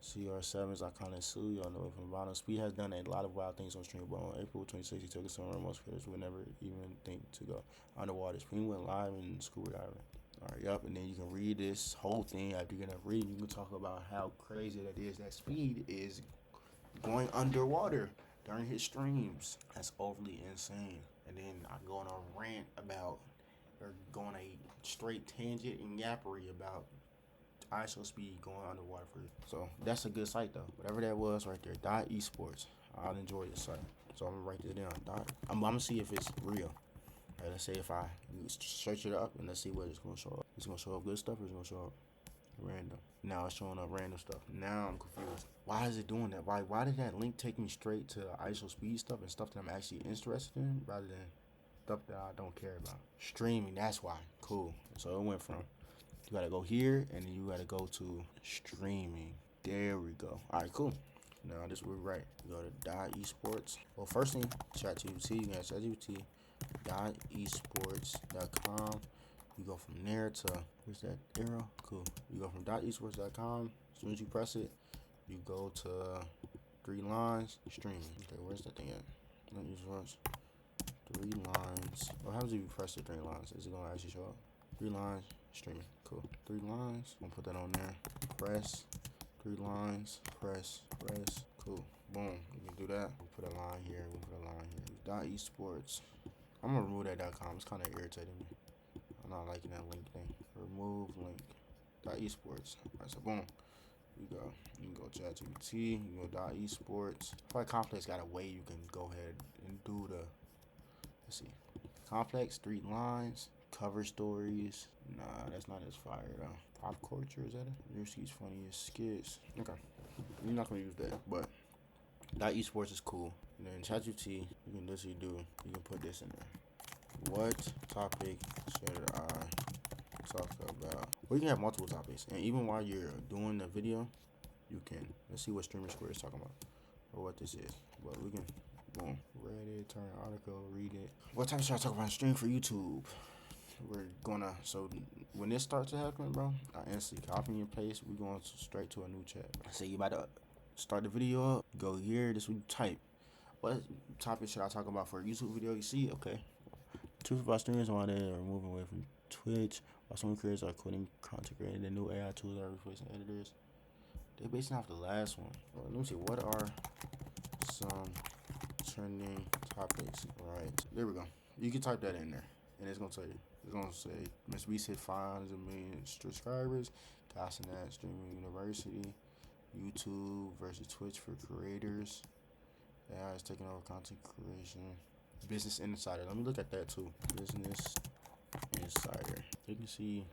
CR7's iconic Sui on the way from the bottom. Speed has done a lot of wild things on stream, but on April 26th, he took a summer most creators would never even think to go underwater. Speed went live in scuba diving. Alright, yep, and then you can read this whole thing. After you're gonna read, you can talk about how crazy that is. That Speed is going underwater during his streams. That's overly insane. And then I go on a rant about, or going a straight tangent and yappery about ISO Speed going underwater for you. So that's a good site though. Whatever that was right there. Esports. I'll enjoy this site. So I'm gonna write that down. I'm gonna see if it's real. Right, let's say if I search it up and let's see what it's gonna show up. It's gonna show up good stuff or it's gonna show up random. Now it's showing up random stuff. Now I'm confused. Why is it doing that? Why did that link take me straight to ISO Speed stuff and stuff that I'm actually interested in rather than stuff that I don't care about? Streaming, that's why. Cool. So it went from you gotta go here and then you gotta go to streaming. There we go. Alright, cool. Now this will be right. You go to esports. Well, first thing, ChatGPT. You got ChatGPT. esports.com. You go from there to where's that arrow? Cool. You go from esports.com. As soon as you press it, you go to 3 lines streaming. Okay, where's that thing at? Let me just watch 3 lines. What happens if you press the 3 lines? Is it gonna actually show up? 3 lines streaming. Cool. 3 lines. I'm gonna put that on there. Press 3 lines. Press. Cool. Boom. You can do that. We'll put a line here. We'll put a line here. Esports. I'm gonna remove that .com. It's kind of irritating me. I'm not liking that link thing. Remove link. Esports. Alright, so boom. You can go ChatGPT, you can go esports. I feel like Complex got a way you can go ahead and do the, let's see. Complex, 3 lines, cover stories. Nah, that's not as fire though. Pop culture, is that it? Ruski's funniest skits. Okay. You're not gonna use that, but esports is cool. And then ChatGPT, you can literally do, you can put this in there. What topic should I talk about? Well, you can have multiple topics, and even while you're doing the video, you can, let's see what Streamer Square is talking about, or what this is. But we can, boom, read it, turn an article, read it. What topic should I talk about? Stream for YouTube. We're gonna, so when this starts to happen, bro, I instantly copy and paste. We're going straight to a new chat. Say you about to start the video up, go here, this what you type. What topic should I talk about for a YouTube video? You see, okay. Truth about streamers why they are moving away from Twitch. While some creators are quitting content creating, the new AI tools are replacing editors. They're basing off the last one. Well, let me see, what are some trending topics? Right, there we go. You can type that in there, and it's gonna tell you. It's gonna say Mr. Beast hit 500 million subscribers. Casanat Streaming University. YouTube versus Twitch for creators. AI is taking over content creation. Business Insider. Let me look at that too. Business Insider. You can see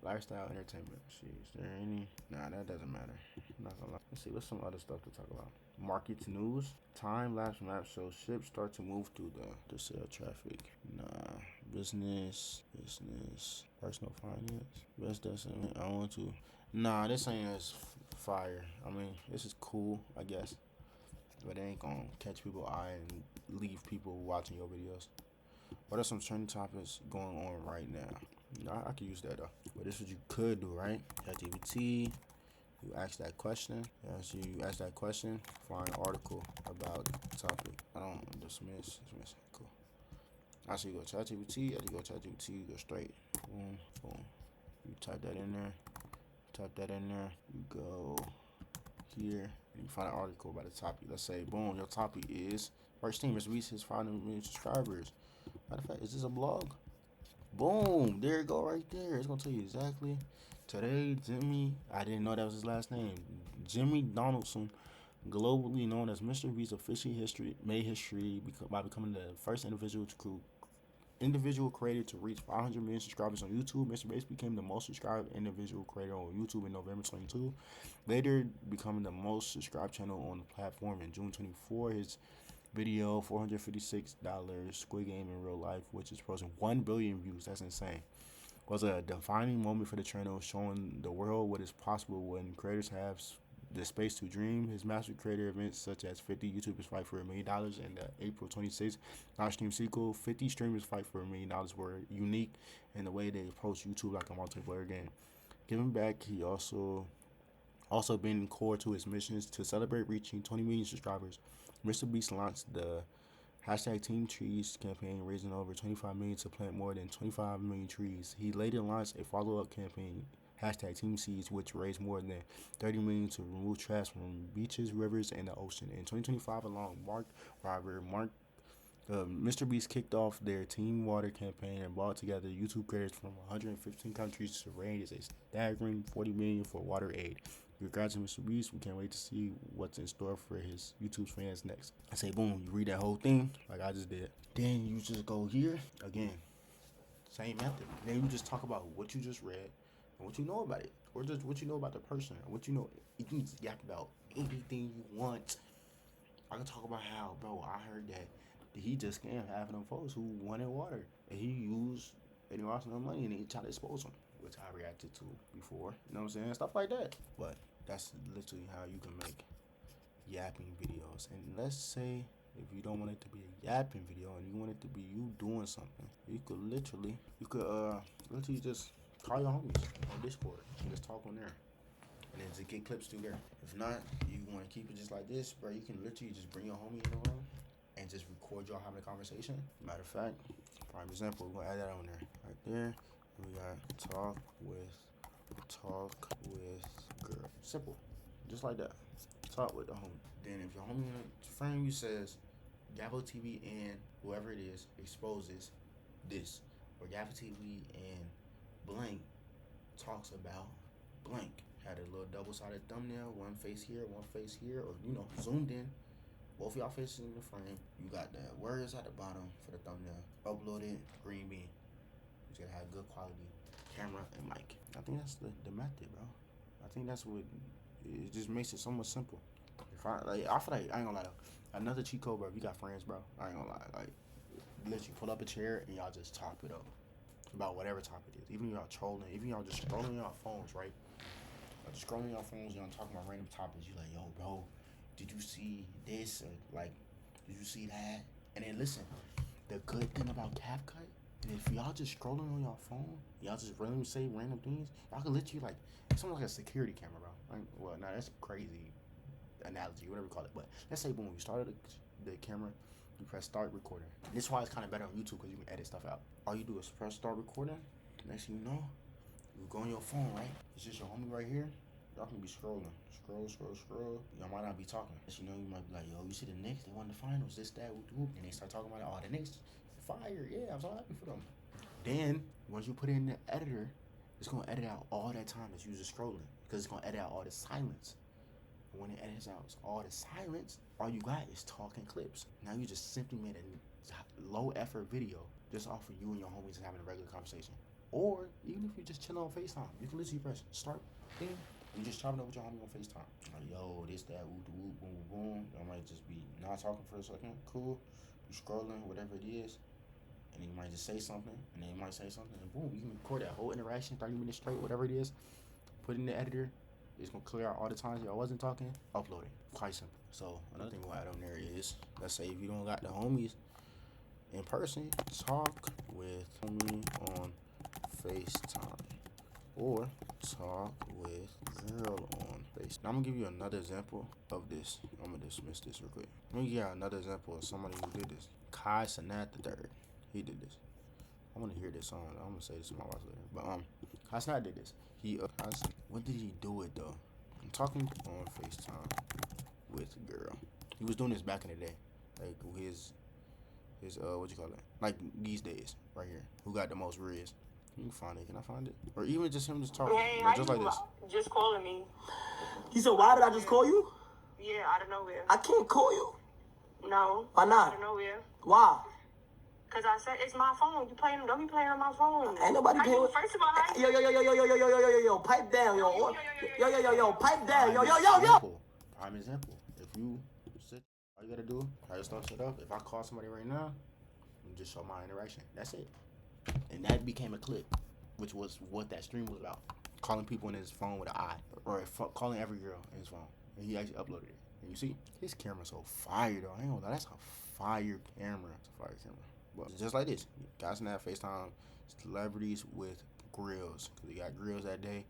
lifestyle entertainment. See, is there any? Nah, that doesn't matter. I'm not gonna lie. Let's see, what's some other stuff to talk about? Markets news. Time lapse map shows ships start to move through the sale traffic. Nah. Business. Personal finance. Best doesn't. I want to. Nah, this ain't as fire. I mean, this is cool, I guess, but it ain't gonna catch people's eye and leave people watching your videos. What are some trending topics going on right now? I could use that though. But this is what you could do, right? ChatGPT, you ask that question. As you ask that question, find an article about the topic. I don't dismiss. Cool. Actually, you go ChatGPT. As you go ChatGPT, you go straight. Boom, boom. You type that in there. You go here and you find an article about the topic. Let's say, boom, your topic is first team has reached his 500 million subscribers. Matter of fact, is this a blog? Boom, there you go right there. It's gonna tell you exactly. Today, Jimmy, I didn't know that was his last name. Jimmy Donaldson, globally known as Mr. Beast, officially made history by becoming the first individual creator to reach 500 million subscribers on YouTube. Mr. Beast became the most subscribed individual creator on YouTube in November 22. Later, becoming the most subscribed channel on the platform in June 24. His video, $456 Squid Game in real life, which is approaching 1 billion views. That's insane. Was a defining moment for the channel, showing the world what is possible when creators have the space to dream. His master creator events such as 50 YouTubers fight for $1 million and the April 26th live stream sequel, 50 streamers fight for $1 million were unique in the way they approach YouTube like a multiplayer game. Giving back, he also been core to his missions to celebrate reaching 20 million subscribers. Mr. Beast launched the hashtag Team Trees campaign, raising over 25 million to plant more than 25 million trees. He later launched a follow-up campaign, hashtag Team Seeds, which raised more than 30 million to remove trash from beaches, rivers, and the ocean. In 2025 alone, Mr. Beast kicked off their Team Water campaign and brought together YouTube creators from 115 countries to raise a staggering 40 million for water aid. Congrats to Mr. Beast. We can't wait to see what's in store for his YouTube fans next. I say, boom, you read that whole thing like I just did. Then you just go here again. Same method. Then you just talk about what you just read and what you know about it, or just what you know about the person, or what you know. You can yap about anything you want. I can talk about how, bro, I heard that he just scammed half of them folks who wanted water, and he lost no money, and he tried to expose them, which I reacted to before. You know what I'm saying? Stuff like that. But that's literally how you can make yapping videos. And let's say if you don't want it to be a yapping video and you want it to be you doing something, you could literally just call your homies on Discord and just talk on there, and then just get clips through there. If not, you want to keep it just like this, bro, you can literally just bring your homie in the room and just record y'all having a conversation. Matter of fact, for example, we're gonna add that on there. Right there, we got talk with girl. Simple. Just like that. Talk with the homie. Then if your homie in front of you says Gavo TV and whoever it is exposes this, where Gavo TV and blank talks about blank. Had a little double-sided thumbnail, one face here, one face here, or zoomed in. Both y'all faces in the frame. You got the words at the bottom for the thumbnail. Uploaded, green bean. You gotta have good quality camera and mic. I think that's the method, bro. I think that's what it just makes it so much simple. If I feel like I ain't gonna lie though. Another cheat code, bro. If you got friends, bro, I ain't gonna lie. Like, let you pull up a chair and y'all just top it up about whatever topic it is. Even y'all trolling, even y'all just scrolling on your phones, right? Just scrolling on your phones, y'all talking about random topics. You like, yo, bro, did you see this or like, did you see that? And then listen, the good thing about CapCut, and if y'all just scrolling on your phone, y'all just randomly say random things, y'all can literally like, it's almost like a security camera, bro. Like, well, now that's crazy analogy, whatever you call it. But let's say when you started the camera, you press start recording. This is why it's kind of better on YouTube because you can edit stuff out. All you do is press start recording. Next thing you know, you go on your phone, right? It's just your homie right here. Y'all can be scrolling. Scroll. Y'all might not be talking. You know, you might be like, yo, you see the Knicks? They won the finals. This, that, whoop. And they start talking about it. Oh, the Knicks fire. Yeah, I'm so happy for them. Then, once you put it in the editor, it's going to edit out all that time that you just scrolling. Because it's going to edit out all the silence. And when it edits out all the silence, all you got is talking clips. Now you just simply made a low effort video just off of you and your homies having a regular conversation. Or even if you just chill on FaceTime, you can literally press start thing. You just chopping up with your homie on FaceTime. Like, yo, this, that, whoop, boom, boom, boom. I might just be not talking for a second. Cool. You scrolling, whatever it is. And then you might just say something. And then you might say something. And boom, you can record that whole interaction, 30 minutes straight, whatever it is. Put it in the editor. It's going to clear out all the times y'all wasn't talking. Upload it. Quite simple. So another thing we'll add on there is, let's say if you don't got the homies in person, talk with homie on FaceTime. Or talk with girl on FaceTime. Now I'm gonna give you another example of this. I'm gonna dismiss this real quick. Let me give you another example of somebody who did this. Kai Sanat the third. He did this. I wanna hear this song. I'm gonna say this to my wife later. But Kai Sanat did this. When did he do it though? I'm talking on FaceTime with a girl. He was doing this back in the day. Like his what you call it? Like these days, right here. Who got the most riz? You can find it. Can I find it? Or even just him just talking. Hey, just like this. Just calling me. He said, why did I just call you? Yeah, out of nowhere. I can't call you. No. Why not? Out of nowhere. Why? Cause I said it's my phone. Don't be playing on my phone. Ain't nobody playing with. First of all, Yo, pipe down, yo, pipe down, yo. Prime example. If you sit, all you gotta do, I just start shit up. If I call somebody right now, you just show my interaction. That's it. And that became a clip, which was what that stream was about. Calling people in his phone with an eye, or calling every girl in his phone. And he actually uploaded it. And you see, his camera's so fire though. I ain't gonna lie, that's a fire camera. It's a fire camera. But just like this, guys now FaceTime celebrities with grills. Cause he got grills that day.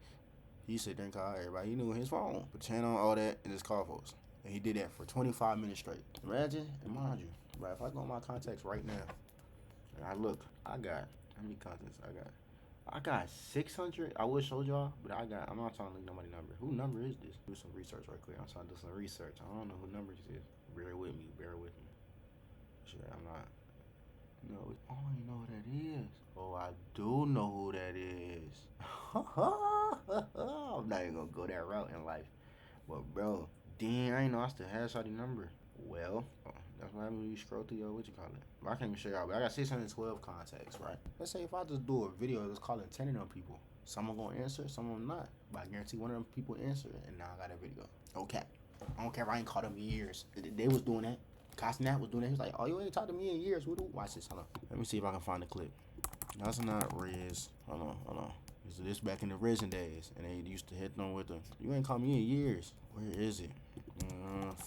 He sit there and call everybody he knew his phone. Put channel on all that and just call folks. And he did that for 25 minutes straight. Imagine, and mind you, but if I go on my contacts right now, and I look, I got, how many contacts I got? I got 600. I would show y'all, but I'm not trying to link nobody's number. Who number is this? Do some research right quick. I'm trying to do some research. I don't know who number this is. Bear with me. Sure, I'm not. No, I don't even know who that is. Oh, I do know who that is. I'm not even gonna go that route in life. But bro, dang, I ain't know I still had Shawty number. Well, that's why when you scroll through your, what you call it? I can't even show y'all, but I got 612 contacts, right? Let's say if I just do a video that's calling 10 of them people, some are gonna answer, some of them not. But I guarantee one of them people answer, and now I got a video. Okay. I don't care if I ain't called them in years. They was doing that. Cosnat was doing that. He was like, oh, you ain't talked to me in years. Watch this. Hold on. Let me see if I can find the clip. That's not Riz. Hold on. This back in the Risen days, and they used to hit them with the, you ain't called me in years. Where is it?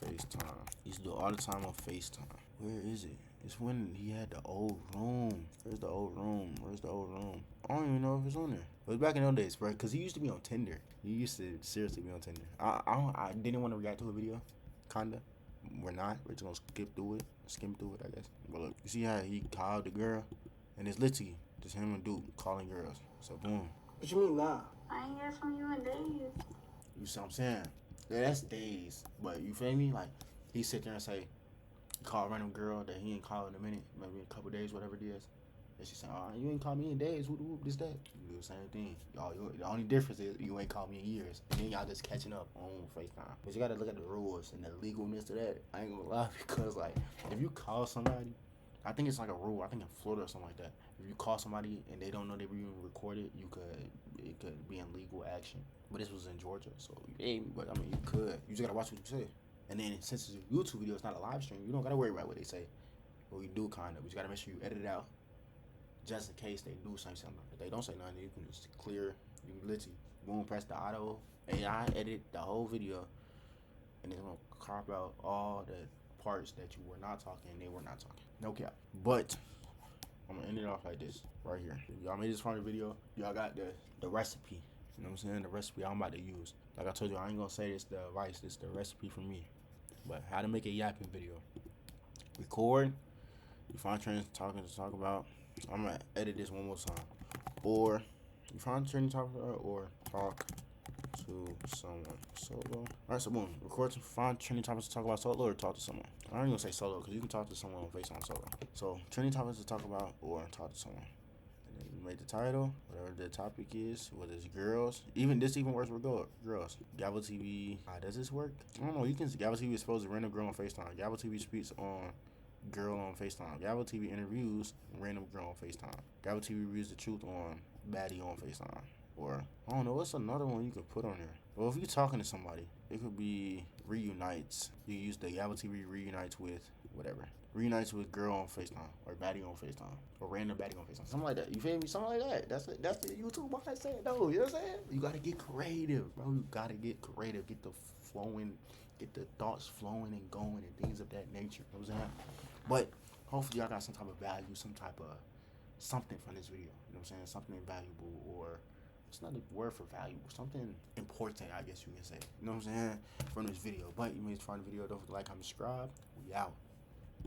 FaceTime. Used to do all the time on FaceTime. Where is it? It's when he had the old room. Where's the old room? I don't even know if it's on there. It was back in those days, bro, because he used to be on Tinder. He used to seriously be on Tinder. I didn't want to react to a video. Kinda. We're not. We're just gonna skim through it, I guess. But look, you see how he called the girl? And it's literally just him and Duke calling girls. So boom. What you mean, nah? I ain't hear from you in days. You see what I'm saying? Yeah, that's days. But you feel me? Like, he sit there and say, call a random girl that he ain't called in a minute, maybe a couple days, whatever it is. And she saying, "Oh, you ain't called me in days. Whoop whoop, this that." You do the same thing. Y'all, the only difference is you ain't called me in years, and then y'all just catching up on FaceTime. But you gotta look at the rules and the legalness of that. I ain't gonna lie, because like if you call somebody, I think it's like a rule. I think in Florida or something like that. If you call somebody and they don't know they were even recorded, it could be in legal action. But this was in Georgia, so but I mean you could. You just gotta watch what you say. And then since it's a YouTube video, it's not a live stream. You don't gotta worry about what they say. But you do kind of. But you gotta make sure you edit it out, just in case they do say something. If they don't say nothing, you can just clear. You can literally boom, press the auto AI edit the whole video, and it's gonna crop out all the parts that you were not talking and they were not talking. No cap. But I'm gonna end it off like this right here. Y'all made this from the video. Y'all got the recipe. You know what I'm saying? The recipe I'm about to use. Like I told you, I ain't gonna say this the advice. This the recipe for me. But how to make a yapping video. Record. You find trending topics to talk about. I'm gonna edit this one more time. Or you find trending topics or talk to someone solo. Alright, so boom. Record to find trending topics to talk about solo or talk to someone. I ain't gonna say solo because you can talk to someone on FaceTime solo. So trending topics to talk about or talk to someone. And then you make the title, whatever the topic is, whether it's girls. Even works with girls. Gavo TV. Does this work? I don't know. You can Gavo TV exposes random girl on FaceTime. Gavo TV speaks on girl on FaceTime. Gavo TV interviews random girl on FaceTime. Gavo TV reviews the truth on baddie on FaceTime. Or, I don't know, what's another one you could put on there? Well, if you're talking to somebody, it could be reunites. You use the Gavo TV reunites with whatever. Reunites with girl on FaceTime. Or baddie on FaceTime. Or random baddie on FaceTime. Something like that. You feel me? Something like that. That's the YouTube mindset, though. You know what I'm saying? You gotta get creative, bro. You gotta get creative. Get the flowing, get the thoughts flowing and going and things of that nature. You know what I'm saying? But hopefully y'all got some type of value, some type of something from this video. You know what I'm saying? Something valuable, or it's not a word for valuable, something important, I guess you can say. You know what I'm saying? From this video. But you made this fun video. Don't forget to like, comment, subscribe. We out.